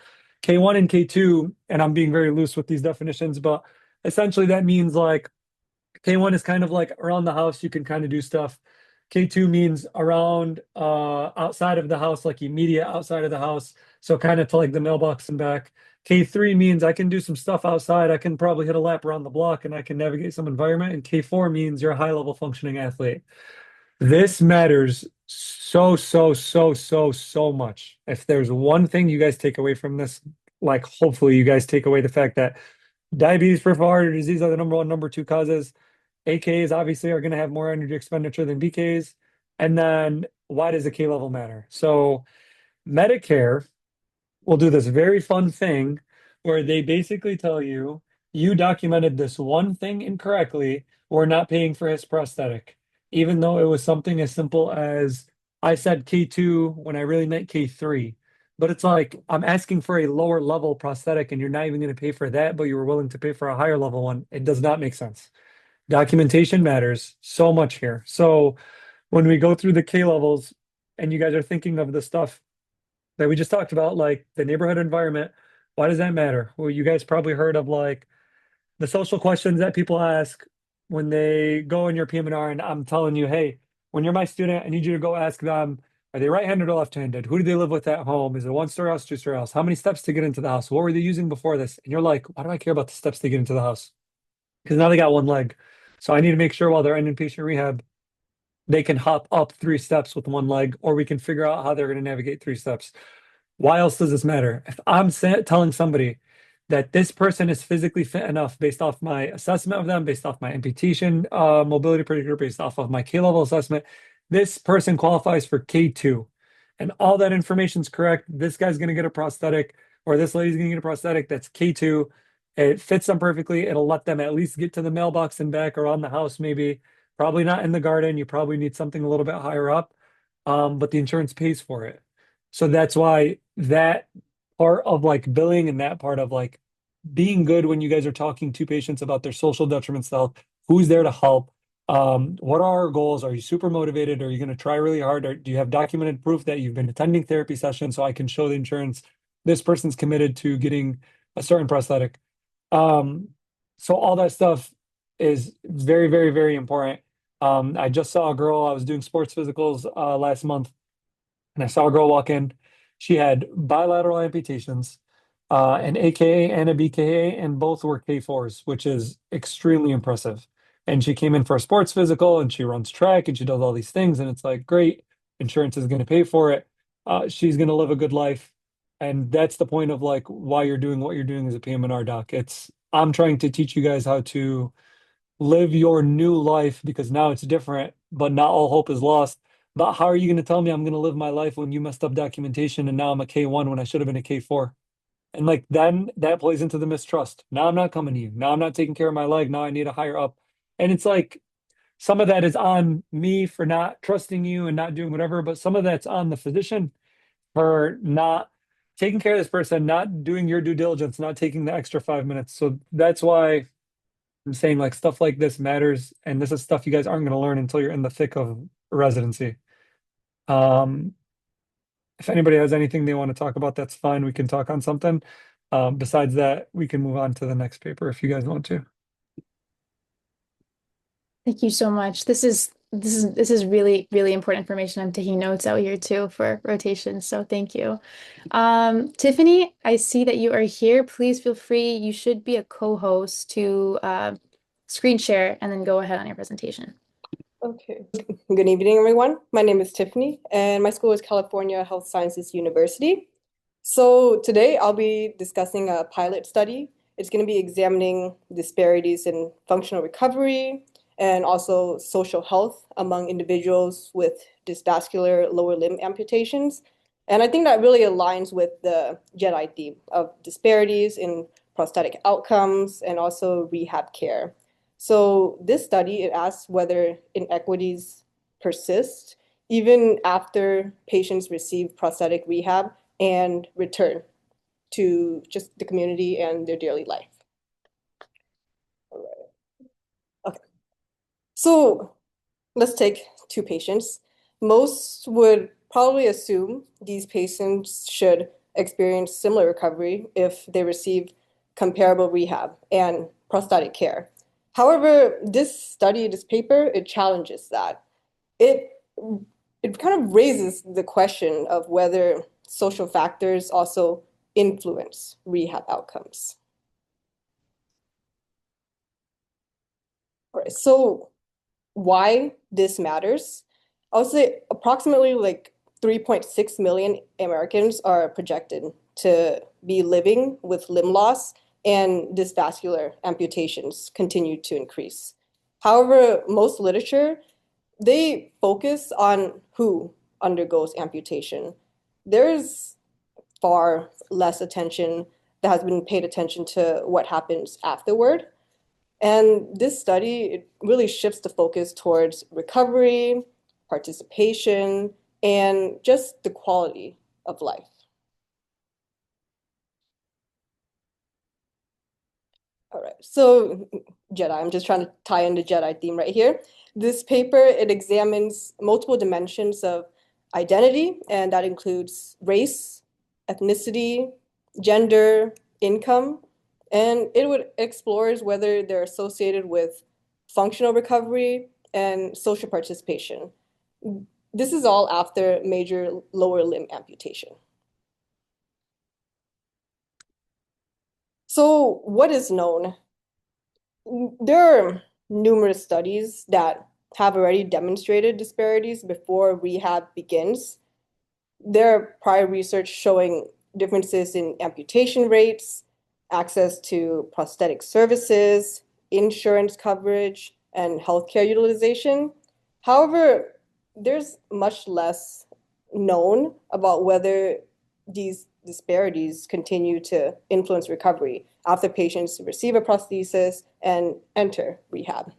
Speaker 2: K1 and K2, and I'm being very loose with these definitions, but essentially that means like K1 is kind of like around the house, you can kind of do stuff. K2 means around outside of the house, like immediate outside of the house. So kind of to like the mailbox and back. K3 means I can do some stuff outside. I can probably hit a lap around the block and I can navigate some environment. And K4 means you're a high level functioning athlete. This matters so much. If there's one thing you guys take away from this, like hopefully you guys take away the fact that diabetes, peripheral artery disease are the number 1, number 2 causes. AKs obviously are going to have more energy expenditure than BKs. And then why does the K level matter? So Medicare will do this very fun thing where they basically tell you, you documented this one thing incorrectly, we're not paying for his prosthetic. Even though it was something as simple as I said K2 when I really meant K3. But it's like, I'm asking for a lower level prosthetic and you're not even going to pay for that, but you were willing to pay for a higher level one. It does not make sense. Documentation matters so much here. So when we go through the K levels and you guys are thinking of the stuff that we just talked about, like the neighborhood environment, why does that matter? Well, you guys probably heard of like the social questions that people ask when they go in your PM&R, and I'm telling you, hey, when you're my student, I need you to go ask them, are they right-handed or left-handed? Who do they live with at home? Is it 1-story house, 2-story house? How many steps to get into the house? What were they using before this? And you're like, why do I care about the steps to get into the house? Because now they got one leg. So I need to make sure while they're in inpatient rehab, they can hop up 3 steps with one leg, or we can figure out how they're going to navigate 3 steps. Why else does this matter? If I'm telling somebody that this person is physically fit enough based off my assessment of them, based off my amputation mobility predictor, based off of my K-level assessment, this person qualifies for K2, and all that information is correct. This guy's going to get a prosthetic, or this lady's going to get a prosthetic that's K2. It fits them perfectly. It'll let them at least get to the mailbox and back, or on the house, maybe. Probably not in the garden. You probably need something a little bit higher up, but the insurance pays for it. So that's why that part of like billing and that part of like being good when you guys are talking to patients about their social detriments to health, who's there to help? What are our goals? Are you super motivated? Are you going to try really hard? Or do you have documented proof that you've been attending therapy sessions so I can show the insurance this person's committed to getting a certain prosthetic? So all that stuff is very, very, very important. I just saw a girl, I was doing sports physicals last month, and I saw a girl walk in. She had bilateral amputations, an AKA and a BKA, and both were K4s, which is extremely impressive. And she came in for a sports physical, and she runs track, and she does all these things, and it's like, great, insurance is going to pay for it. She's going to live a good life. And that's the point of like why you're doing what you're doing as a PM&R doc. I'm trying to teach you guys how to live your new life, because now it's different, but not all hope is lost. But how are you going to tell me I'm going to live my life when you messed up documentation and now I'm a K1 when I should have been a K4? And like then that plays into the mistrust. Now I'm not coming to you. Now I'm not taking care of my leg. Now I need a higher up. And it's like some of that is on me for not trusting you and not doing whatever, but some of that's on the physician for not taking care of this person, not doing your due diligence, not taking the extra 5 minutes. So that's why I'm saying like stuff like this matters, and this is stuff you guys aren't going to learn until you're in the thick of residency. If anybody has anything they want to talk about, that's fine. We can talk on something. Besides that, we can move on to the next paper if you guys want to.
Speaker 4: Thank you so much. This is really, really important information. I'm taking notes out here too for rotation. So thank you. Tiffany, I see that you are here. Please feel free. You should be a co-host to screen share and then go ahead on your presentation.
Speaker 7: Okay. Good evening, everyone. My name is Tiffany, and my school is California Health Sciences University. So today I'll be discussing a pilot study. It's going to be examining disparities in functional recovery and also social health among individuals with dysvascular lower limb amputations. And I think that really aligns with the JEDI theme of disparities in prosthetic outcomes and also rehab care. So this study, it asks whether inequities persist even after patients receive prosthetic rehab and return to just the community and their daily life. All right. Okay. So let's take 2 patients. Most would probably assume these patients should experience similar recovery if they receive comparable rehab and prosthetic care. However, this paper, it challenges that. It kind of raises the question of whether social factors also influence rehab outcomes. All right, so why this matters? I would say approximately like 3.6 million Americans are projected to be living with limb loss, and dysvascular amputations continue to increase. However, most literature, they focus on who undergoes amputation. There's far less attention that has been paid attention to what happens afterward. And this study, it really shifts the focus towards recovery, participation, and just the quality of life. All right, so JEDI, I'm just trying to tie in the JEDI theme right here. This paper, it examines multiple dimensions of identity, and that includes race, ethnicity, gender, income, and it explores whether they're associated with functional recovery and social participation. This is all after major lower limb amputation. So what is known? There are numerous studies that have already demonstrated disparities before rehab begins. There are prior research showing differences in amputation rates, access to prosthetic services, insurance coverage, and healthcare utilization. However, there's much less known about whether these disparities continue to influence recovery after patients receive a prosthesis and enter rehab.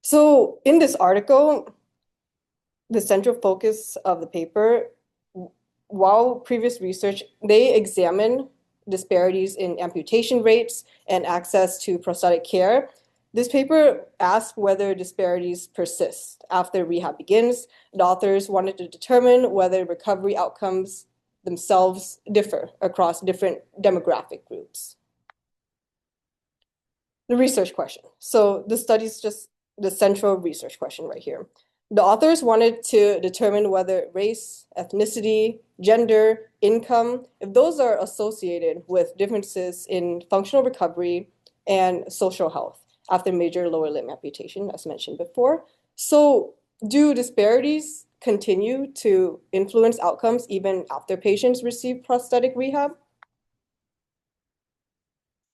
Speaker 7: So in this article, the central focus of the paper, while previous research, they examine disparities in amputation rates and access to prosthetic care. This paper asked whether disparities persist after rehab begins. The authors wanted to determine whether recovery outcomes themselves differ across different demographic groups. The research question. So the study's just the central research question right here. The authors wanted to determine whether race, ethnicity, gender, income, if those are associated with differences in functional recovery and social health after major lower limb amputation, as mentioned before. So do disparities continue to influence outcomes even after patients receive prosthetic rehab?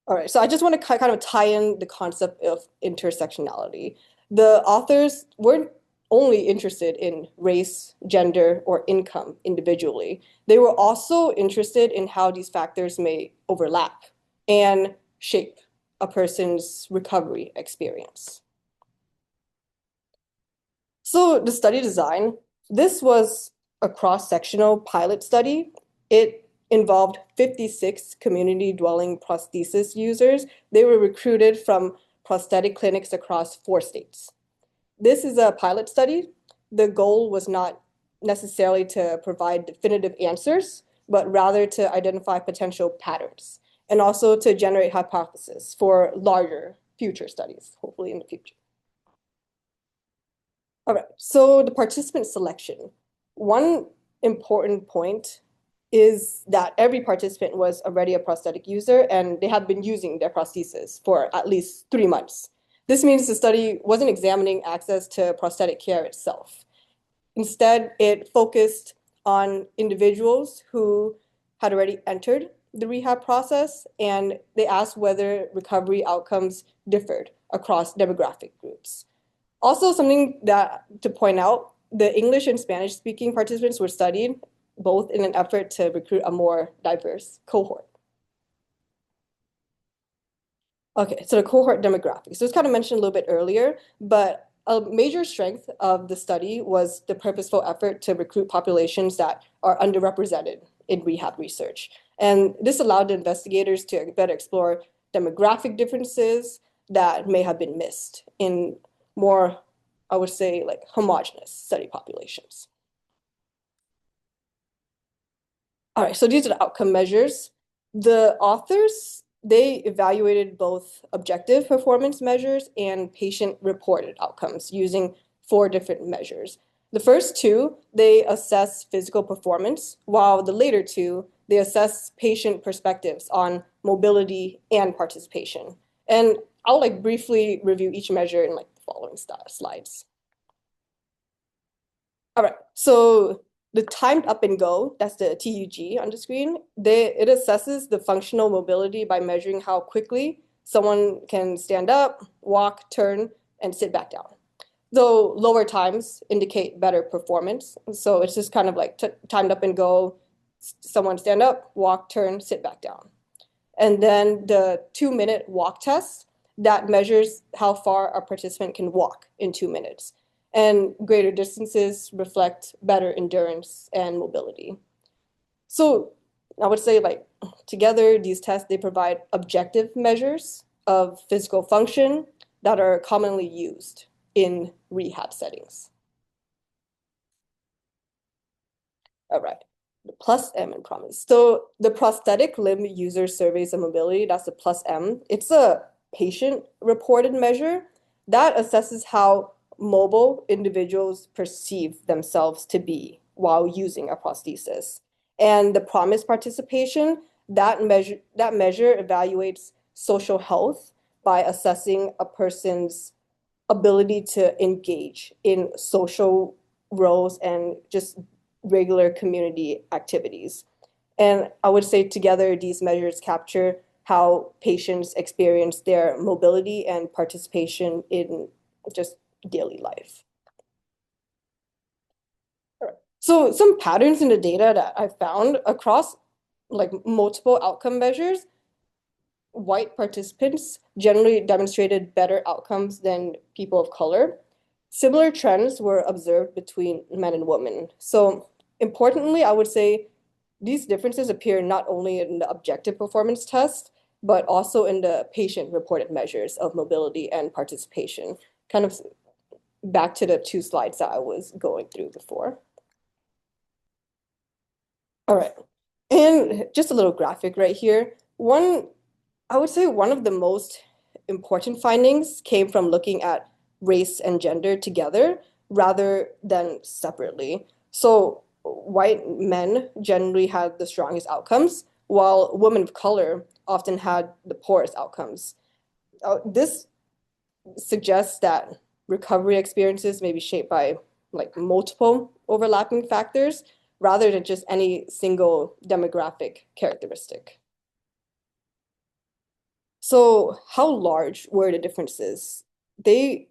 Speaker 7: All right, so I just want to kind of tie in the concept of intersectionality. The authors weren't only interested in race, gender, or income individually. They were also interested in how these factors may overlap and shape a person's recovery experience. So the study design, this was a cross-sectional pilot study. It involved 56 community dwelling prosthesis users. They were recruited from prosthetic clinics across 4 states. This is a pilot study. The goal was not necessarily to provide definitive answers, but rather to identify potential patterns and also to generate hypotheses for larger future studies, hopefully in the future. All right, so the participant selection. One important point is that every participant was already a prosthetic user and they had been using their prosthesis for at least 3 months. This means the study wasn't examining access to prosthetic care itself. Instead, it focused on individuals who had already entered the rehab process, and they asked whether recovery outcomes differed across demographic groups. Also, something that to point out, the English and Spanish speaking participants were studied both in an effort to recruit a more diverse cohort. Okay, so the cohort demographics. So it's kind of mentioned a little bit earlier, but a major strength of the study was the purposeful effort to recruit populations that are underrepresented in rehab research. And this allowed the investigators to better explore demographic differences that may have been missed in more, I would say, like homogeneous study populations. All right, so these are the outcome measures. The authors, they evaluated both objective performance measures and patient-reported outcomes using 4 different measures. The first 2, they assess physical performance, while the later 2, they assess patient perspectives on mobility and participation. And I'll briefly review each measure in the following slides. All right, so the timed up and go, that's the TUG on the screen, it assesses the functional mobility by measuring how quickly someone can stand up, walk, turn, and sit back down. Though lower times indicate better performance. So it's just kind of like timed up and go, someone stand up, walk, turn, sit back down. And then the 2-minute walk test, that measures how far a participant can walk in 2 minutes. And greater distances reflect better endurance and mobility. So I would say together, these tests, they provide objective measures of physical function that are commonly used in rehab settings. All right, the plus M in promise. So the prosthetic limb user surveys of mobility, that's the plus M. It's a patient-reported measure that assesses how mobile individuals perceive themselves to be while using a prosthesis. And the promise participation, that measure evaluates social health by assessing a person's ability to engage in social roles and just regular community activities. And I would say together, these measures capture how patients experience their mobility and participation in just daily life. So some patterns in the data that I found across like multiple outcome measures, white participants generally demonstrated better outcomes than people of color. Similar trends were observed between men and women. So importantly, I would say these differences appear not only in the objective performance test, but also in the patient-reported measures of mobility and participation, kind of back to the 2 slides that I was going through before. All right, and just a little graphic right here. I would say one of the most important findings came from looking at race and gender together rather than separately. So white men generally had the strongest outcomes, while women of color often had the poorest outcomes. This suggests that recovery experiences may be shaped by like multiple overlapping factors rather than just any single demographic characteristic. So how large were the differences? There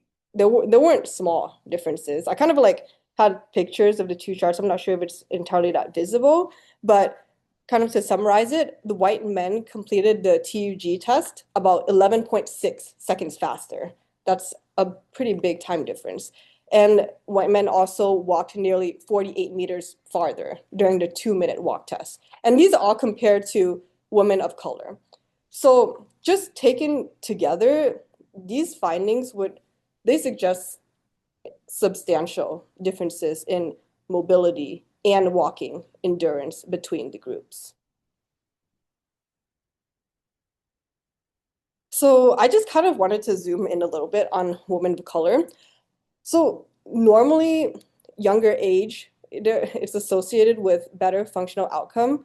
Speaker 7: weren't small differences. I kind of like had pictures of the 2 charts. I'm not sure if it's entirely that visible, but kind of to summarize it, the white men completed the TUG test about 11.6 seconds faster. That's a pretty big time difference. And white men also walked nearly 48 meters farther during the 2-minute walk test. And these are all compared to women of color. So just taken together, these findings they suggest substantial differences in mobility and walking endurance between the groups. So I just kind of wanted to zoom in a little bit on women of color. So normally younger age, it's associated with better functional outcome.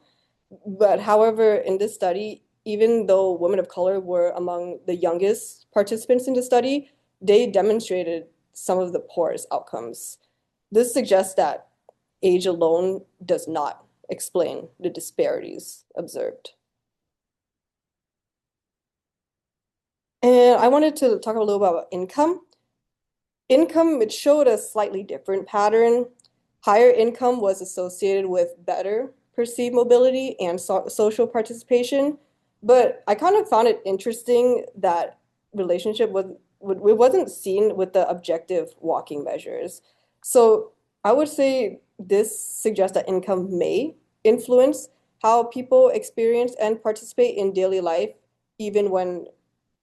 Speaker 7: But however, in this study, even though women of color were among the youngest participants in the study, they demonstrated some of the poorest outcomes. This suggests that age alone does not explain the disparities observed. And I wanted to talk a little about income. Income, it showed a slightly different pattern. Higher income was associated with better perceived mobility and social participation. But I kind of found it interesting that relationship it wasn't seen with the objective walking measures. So I would say this suggests that income may influence how people experience and participate in daily life, even when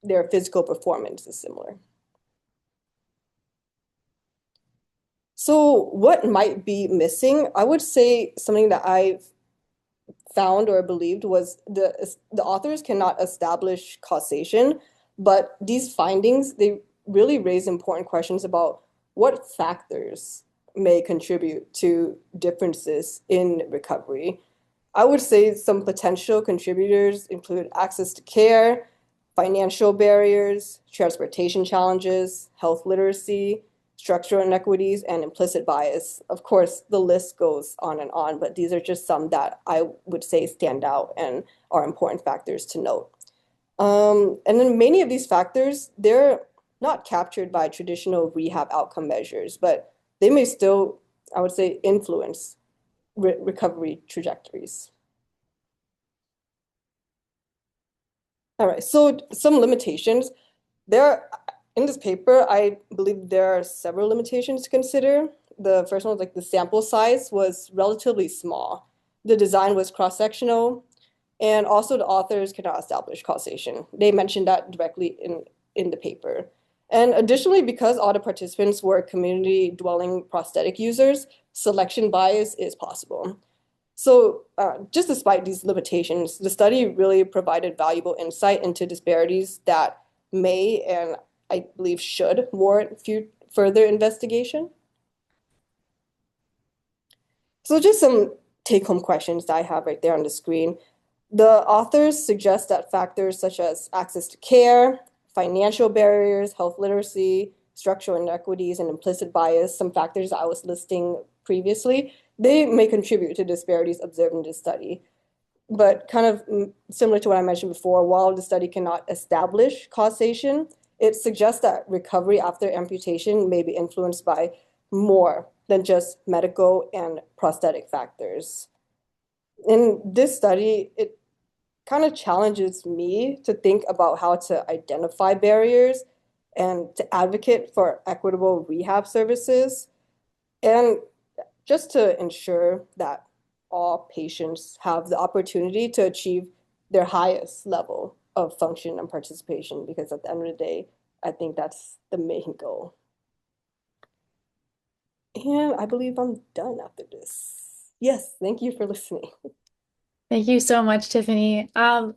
Speaker 7: their physical performance is similar. So what might be missing? I would say something that I've found or believed was the authors cannot establish causation, but these findings, they really raise important questions about what factors may contribute to differences in recovery. I would say some potential contributors include access to care, financial barriers, transportation challenges, health literacy, structural inequities, and implicit bias. Of course, the list goes on, but these are just some that I would say stand out and are important factors to note. And then many of these factors, they're not captured by traditional rehab outcome measures, but they may still, I would say, influence recovery trajectories. All right, so some limitations. In this paper, I believe there are several limitations to consider. The first one was like the sample size was relatively small. The design was cross-sectional, and also the authors cannot establish causation. They mentioned that directly in the paper. And additionally, because all the participants were community-dwelling prosthetic users, selection bias is possible. So just despite these limitations, the study really provided valuable insight into disparities that may and I believe should warrant further investigation. So just some take-home questions that I have right there on the screen. The authors suggest that factors such as access to care, financial barriers, health literacy, structural inequities, and implicit bias, some factors I was listing previously, they may contribute to disparities observed in this study. But kind of similar to what I mentioned before, while the study cannot establish causation, it suggests that recovery after amputation may be influenced by more than just medical and prosthetic factors. In this study, it kind of challenges me to think about how to identify barriers and to advocate for equitable rehab services, and just to ensure that all patients have the opportunity to achieve their highest level of function and participation, because at the end of the day, I think that's the main goal. And I believe I'm done after this. Yes, thank you for listening.
Speaker 4: Thank you so much, Tiffany.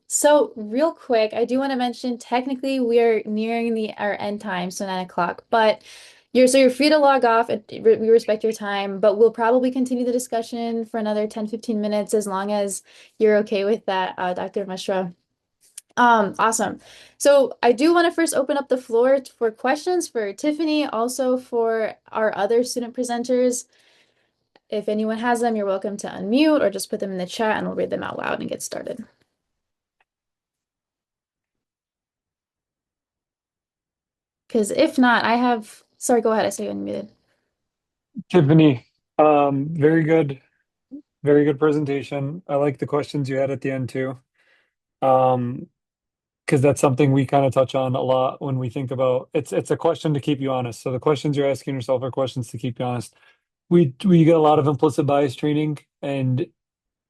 Speaker 4: So real quick, I do want to mention technically we are nearing our end time, so 9 o'clock, but you're free to log off. We respect your time, but we'll probably continue the discussion for another 10-15 minutes as long as you're okay with that, Dr. Mashrah. Awesome. So I do want to first open up the floor for questions for Tiffany, also for our other student presenters. If anyone has them, you're welcome to unmute or just put them in the chat and we'll read them out loud and get started. Because if not, sorry, go ahead. I saw you unmuted.
Speaker 2: Tiffany, very good presentation. I like the questions you had at the end too. Because that's something we kind of touch on a lot when we think about it's a question to keep you honest. So the questions you're asking yourself are questions to keep you honest. We get a lot of implicit bias training, and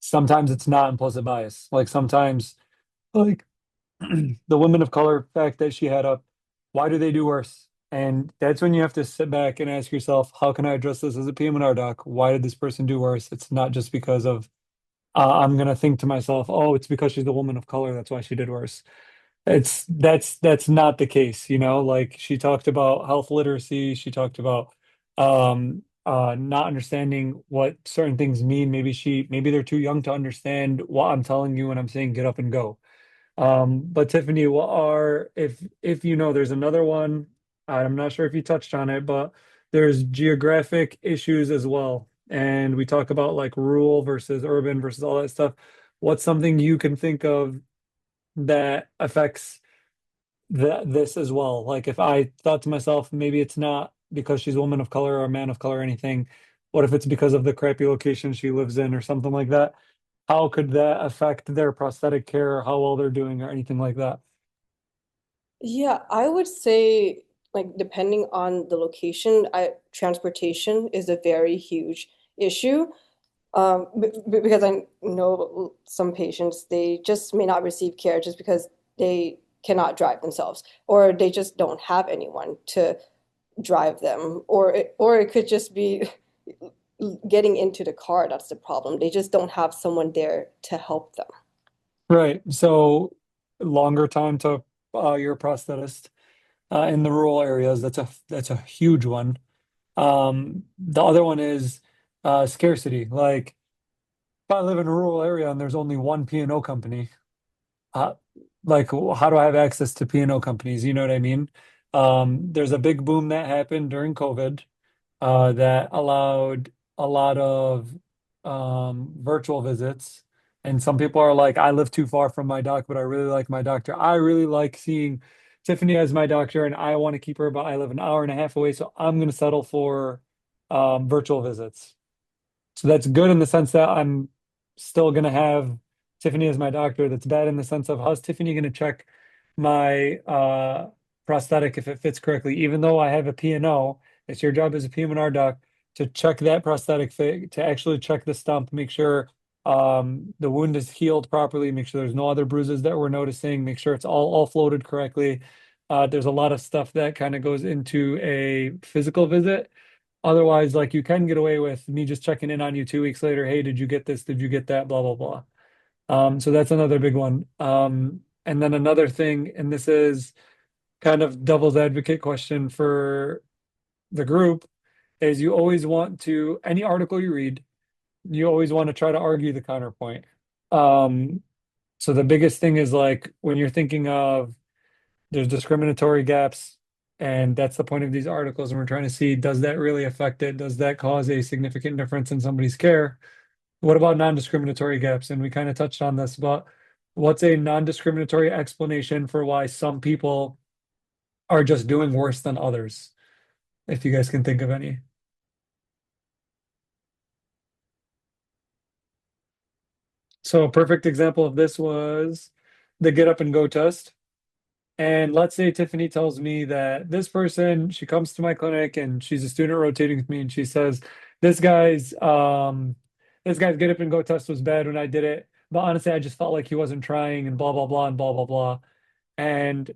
Speaker 2: sometimes it's not implicit bias. Like sometimes, like the women of color fact that she had up, why do they do worse? And that's when you have to sit back and ask yourself, how can I address this as a PM&R doc? Why did this person do worse? It's not just because of I'm gonna think to myself, oh, it's because she's a woman of color, that's why she did worse. That's not the case, like she talked about health literacy, she talked about not understanding what certain things mean. Maybe they're too young to understand what I'm telling you when I'm saying get up and go. But Tiffany, if there's another one, I'm not sure if you touched on it, but there's geographic issues as well. And we talk about like rural versus urban versus all that stuff. What's something you can think of that affects this as well? Like if I thought to myself, maybe it's not because she's a woman of color or a man of color or anything. What if it's because of the crappy location she lives in or something like that? How could that affect their prosthetic care or how well they're doing or anything like that?
Speaker 7: Yeah, I would say, like, depending on the location, transportation is a very huge issue. Because I know some patients, they just may not receive care just because they cannot drive themselves, or they just don't have anyone to drive them, or it could just be getting into the car that's the problem. They just don't have someone there to help them.
Speaker 2: Right. So longer time to your prosthetist in the rural areas. That's a huge one. The other one is scarcity. Like if I live in a rural area and there's only one P&O company, uh, like how do I have access to P&O companies? You know what I mean? There's a big boom that happened during COVID that allowed a lot of virtual visits. And some people are like, I live too far from my doc, but I really like my doctor. I really like seeing Tiffany as my doctor, and I want to keep her, but I live an hour and a half away, so I'm going to settle for virtual visits. So that's good in the sense that I'm still going to have Tiffany as my doctor. That's bad in the sense of how's Tiffany going to check my prosthetic if it fits correctly, even though I have a P&O. It's your job as a PM&R doc to check that prosthetic fit, to actually check the stump, make sure the wound is healed properly, make sure there's no other bruises that we're noticing, make sure it's all floated correctly. There's a lot of stuff that kind of goes into a physical visit. Otherwise, like you can get away with me just checking in on you 2 weeks later. Hey, did you get this? Did you get that? Blah, blah, blah. So that's another big one. And then another thing, and this is kind of devil's advocate question for the group, is you always want to, any article you read, you always want to try to argue the counterpoint. So the biggest thing is like when you're thinking of there's discriminatory gaps, and that's the point of these articles. And we're trying to see, does that really affect it? Does that cause a significant difference in somebody's care? What about non-discriminatory gaps? And we kind of touched on this, but what's a non-discriminatory explanation for why some people are just doing worse than others? If you guys can think of any. So a perfect example of this was the get up and go test. And let's say Tiffany tells me that this person, she comes to my clinic and she's a student rotating with me, and she says, this guy's get up and go test was bad when I did it. But honestly, I just felt like he wasn't trying and blah blah blah and blah blah blah. And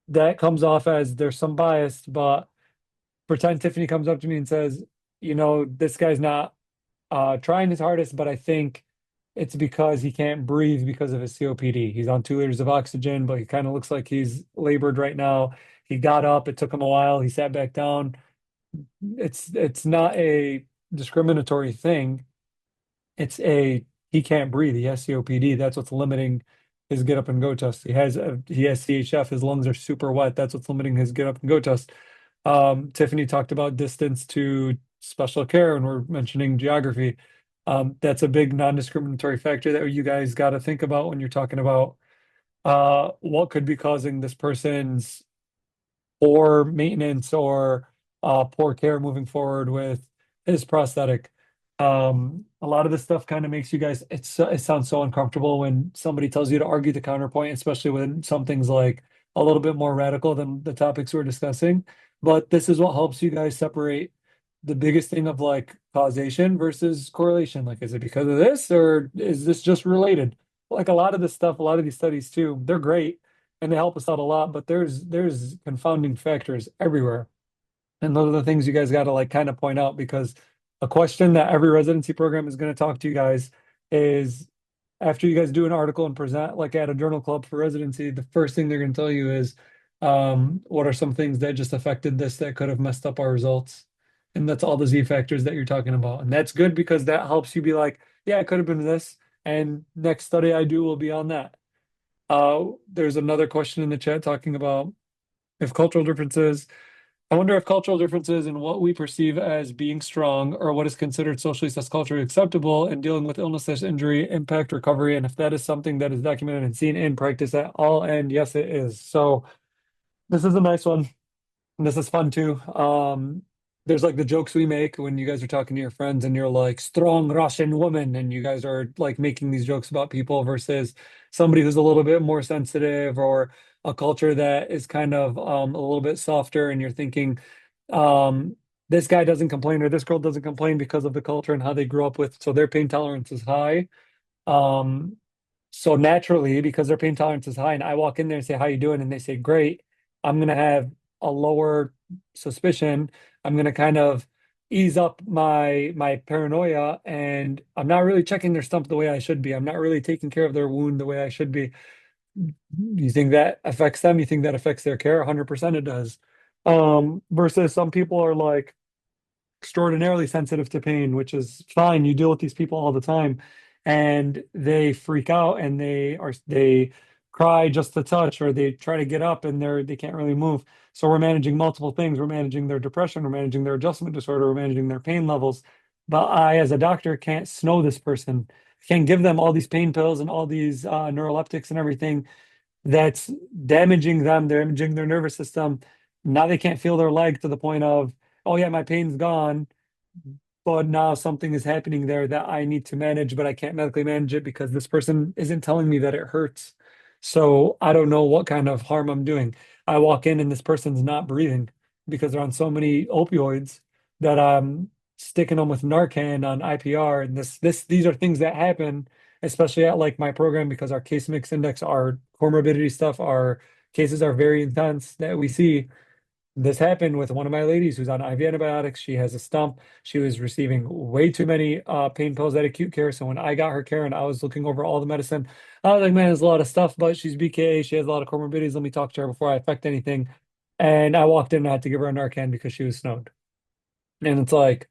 Speaker 2: that comes off as there's some bias, but pretend Tiffany comes up to me and says, this guy's not trying his hardest, but I think it's because he can't breathe because of his COPD. He's on 2 liters of oxygen, but he kind of looks like he's labored right now. He got up, it took him a while, he sat back down. It's not a discriminatory thing. It's he can't breathe. He has COPD. That's what's limiting his get up and go test. He has CHF. His lungs are super wet. That's what's limiting his get up and go test. Tiffany talked about distance to special care, and we're mentioning geography. That's a big non-discriminatory factor that you guys got to think about when you're talking about what could be causing this person's poor maintenance or poor care moving forward with his prosthetic. A lot of this stuff kind of makes you guys, it sounds so uncomfortable when somebody tells you to argue the counterpoint, especially when something's like a little bit more radical than the topics we're discussing. But this is what helps you guys separate the biggest thing of like causation versus correlation. Like, is it because of this, or is this just related? Like a lot of this stuff, a lot of these studies too, they're great and they help us out a lot, but there's confounding factors everywhere. And those are the things you guys got to like kind of point out, because a question that every residency program is going to talk to you guys is, after you guys do an article and present like at a journal club for residency, the first thing they're going to tell you is, what are some things that just affected this that could have messed up our results? And that's all the Z factors that you're talking about. And that's good because that helps you be like, yeah, it could have been this. And next study I do will be on that. There's another question in the chat talking about if cultural differences. I wonder if cultural differences in what we perceive as being strong or what is considered socially slash culturally acceptable in dealing with illness slash injury impact recovery, and if that is something that is documented and seen in practice at all. And yes, it is. So this is a nice one. And this is fun too. There's like the jokes we make when you guys are talking to your friends and you're like, strong Russian woman, and you guys are like making these jokes about people versus somebody who's a little bit more sensitive, or a culture that is kind of a little bit softer, and you're thinking, this guy doesn't complain or this girl doesn't complain because of the culture and how they grew up with, so their pain tolerance is high. So naturally, because their pain tolerance is high, and I walk in there and say, how you doing? And they say, great, I'm gonna have a lower suspicion. I'm gonna kind of ease up my paranoia, and I'm not really checking their stump the way I should be. I'm not really taking care of their wound the way I should be. You think that affects them? You think that affects their care? 100% it does. Versus some people are like extraordinarily sensitive to pain, which is fine. You deal with these people all the time, and they freak out and they cry just to touch, or they try to get up and they can't really move. So we're managing multiple things. We're managing their depression, we're managing their adjustment disorder, we're managing their pain levels. But I, as a doctor, can't snow this person. I can't give them all these pain pills and all these neuroleptics and everything that's damaging them, damaging their nervous system. Now they can't feel their leg to the point of, oh yeah, my pain's gone, but now something is happening there that I need to manage, but I can't medically manage it because this person isn't telling me that it hurts. So I don't know what kind of harm I'm doing. I walk in and this person's not breathing because they're on so many opioids that I'm sticking them with Narcan on IPR. And these are things that happen, especially at like my program, because our case mix index, our comorbidity stuff, our cases are very intense that we see. This happened with one of my ladies who's on IV antibiotics. She has a stump. She was receiving way too many pain pills at acute care. So when I got her care and I was looking over all the medicine, I was like, man, there's a lot of stuff, but she's BKA. She has a lot of comorbidities. Let me talk to her before I affect anything. And I walked in and I had to give her a Narcan because she was snowed. And it's like,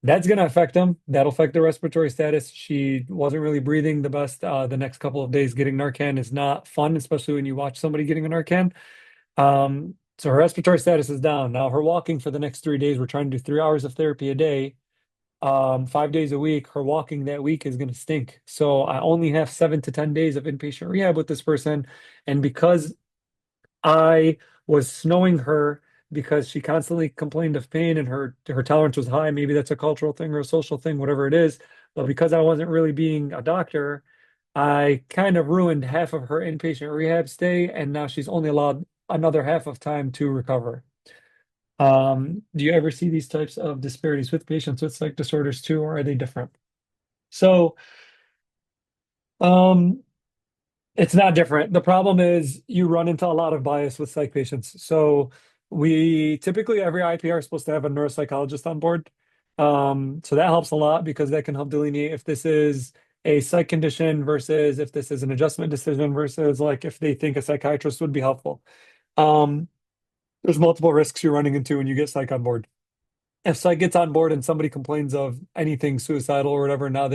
Speaker 2: that's going to affect them. That'll affect their respiratory status. She wasn't really breathing the best the next couple of days. Getting Narcan is not fun, especially when you watch somebody getting a Narcan. So her respiratory status is down. Now her walking for the next 3 days, we're trying to do 3 hours of therapy a day, 5 days a week. Her walking that week is going to stink. So I only have 7 to 10 days of inpatient rehab with this person. And because I was snowing her because she constantly complained of pain and her tolerance was high. Maybe that's a cultural thing or a social thing, whatever it is. But because I wasn't really being a doctor, I kind of ruined half of her inpatient rehab stay, and now she's only allowed another half of time to recover. Do you ever see these types of disparities with patients with psych disorders too, or are they different? So, um, it's not different. The problem is you run into a lot of bias with psych patients. So we typically every IPR is supposed to have a neuropsychologist on board. So that helps a lot because that can help delineate if this is a psych condition versus if this is an adjustment decision versus like if they think a psychiatrist would be helpful. Um, there's multiple risks you're running into when you get psych on board. If psych gets on board and somebody complains of anything suicidal or whatever, now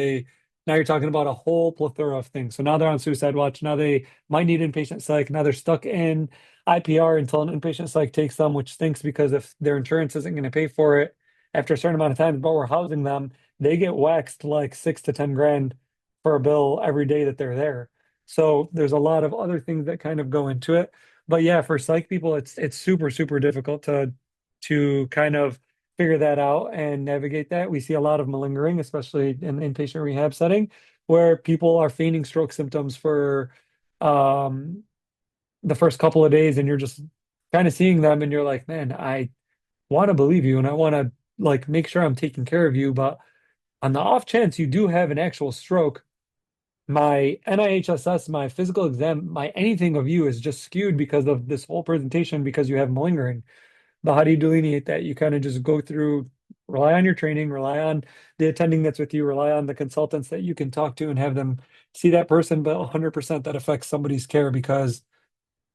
Speaker 2: you're talking about a whole plethora of things. So now they're on suicide watch. Now they might need inpatient psych. Now they're stuck in IPR until an inpatient psych takes them, which stinks because if their insurance isn't going to pay for it after a certain amount of time, but we're housing them, they get waxed like 6 to 10 grand for a bill every day that they're there. So there's a lot of other things that kind of go into it. But yeah, for psych people, it's super, super difficult to kind of figure that out and navigate that. We see a lot of malingering, especially in the inpatient rehab setting, where people are feigning stroke symptoms for um, the first couple of days, and you're just kind of seeing them, and you're like, man, I want to believe you, and I want to like make sure I'm taking care of you, but on the off chance you do have an actual stroke, my NIHSS, my physical exam, my anything of you is just skewed because of this whole presentation because you have malingering. But how do you delineate that? You kind of just go through, rely on your training, rely on the attending that's with you, rely on the consultants that you can talk to and have them see that person, but 100% that affects somebody's care because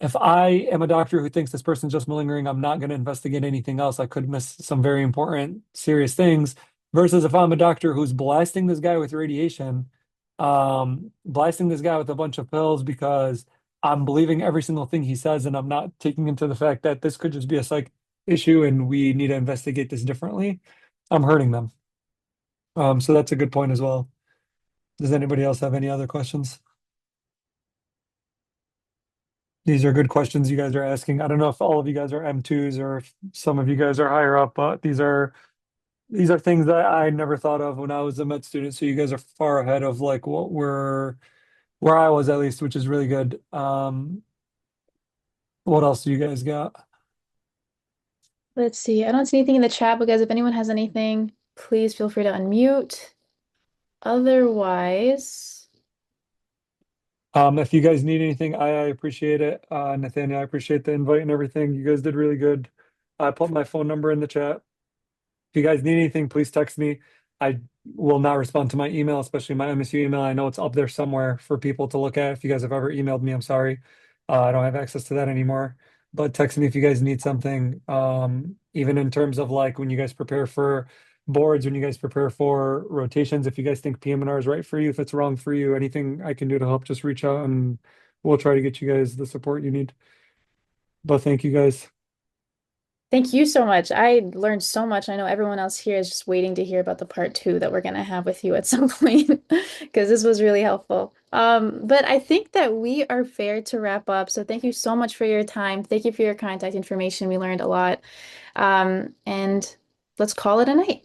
Speaker 2: if I am a doctor who thinks this person's just malingering, I'm not going to investigate anything else. I could miss some very important, serious things. Versus if I'm a doctor who's blasting this guy with radiation, blasting this guy with a bunch of pills because I'm believing every single thing he says, and I'm not taking into the fact that this could just be a psych issue and we need to investigate this differently. I'm hurting them. So that's a good point as well. Does anybody else have any other questions? These are good questions you guys are asking. I don't know if all of you guys are M2s or if some of you guys are higher up, but these are things that I never thought of when I was a med student. So you guys are far ahead of like where I was at least, which is really good. What else do you guys got?
Speaker 4: Let's see. I don't see anything in the chat, but guys, if anyone has anything, please feel free to unmute. Otherwise,
Speaker 2: If you guys need anything, I appreciate it. Nathaniel, I appreciate the invite and everything. You guys did really good. I put my phone number in the chat. If you guys need anything, please text me. I will not respond to my email, especially my MSU email. I know it's up there somewhere for people to look at. If you guys have ever emailed me, I'm sorry. I don't have access to that anymore. But text me if you guys need something. Even in terms of like when you guys prepare for boards, when you guys prepare for rotations, if you guys think PM&R is right for you, if it's wrong for you, anything I can do to help, just reach out and we'll try to get you guys the support you need. But thank you guys.
Speaker 4: thank you so much. I learned so much. I know everyone else here is just waiting to hear about the part two that we're going to have with you at some point because this was really helpful. But I think that we are fair to wrap up. So thank you so much for your time. Thank you for your contact information. We learned a lot. And let's call it a night.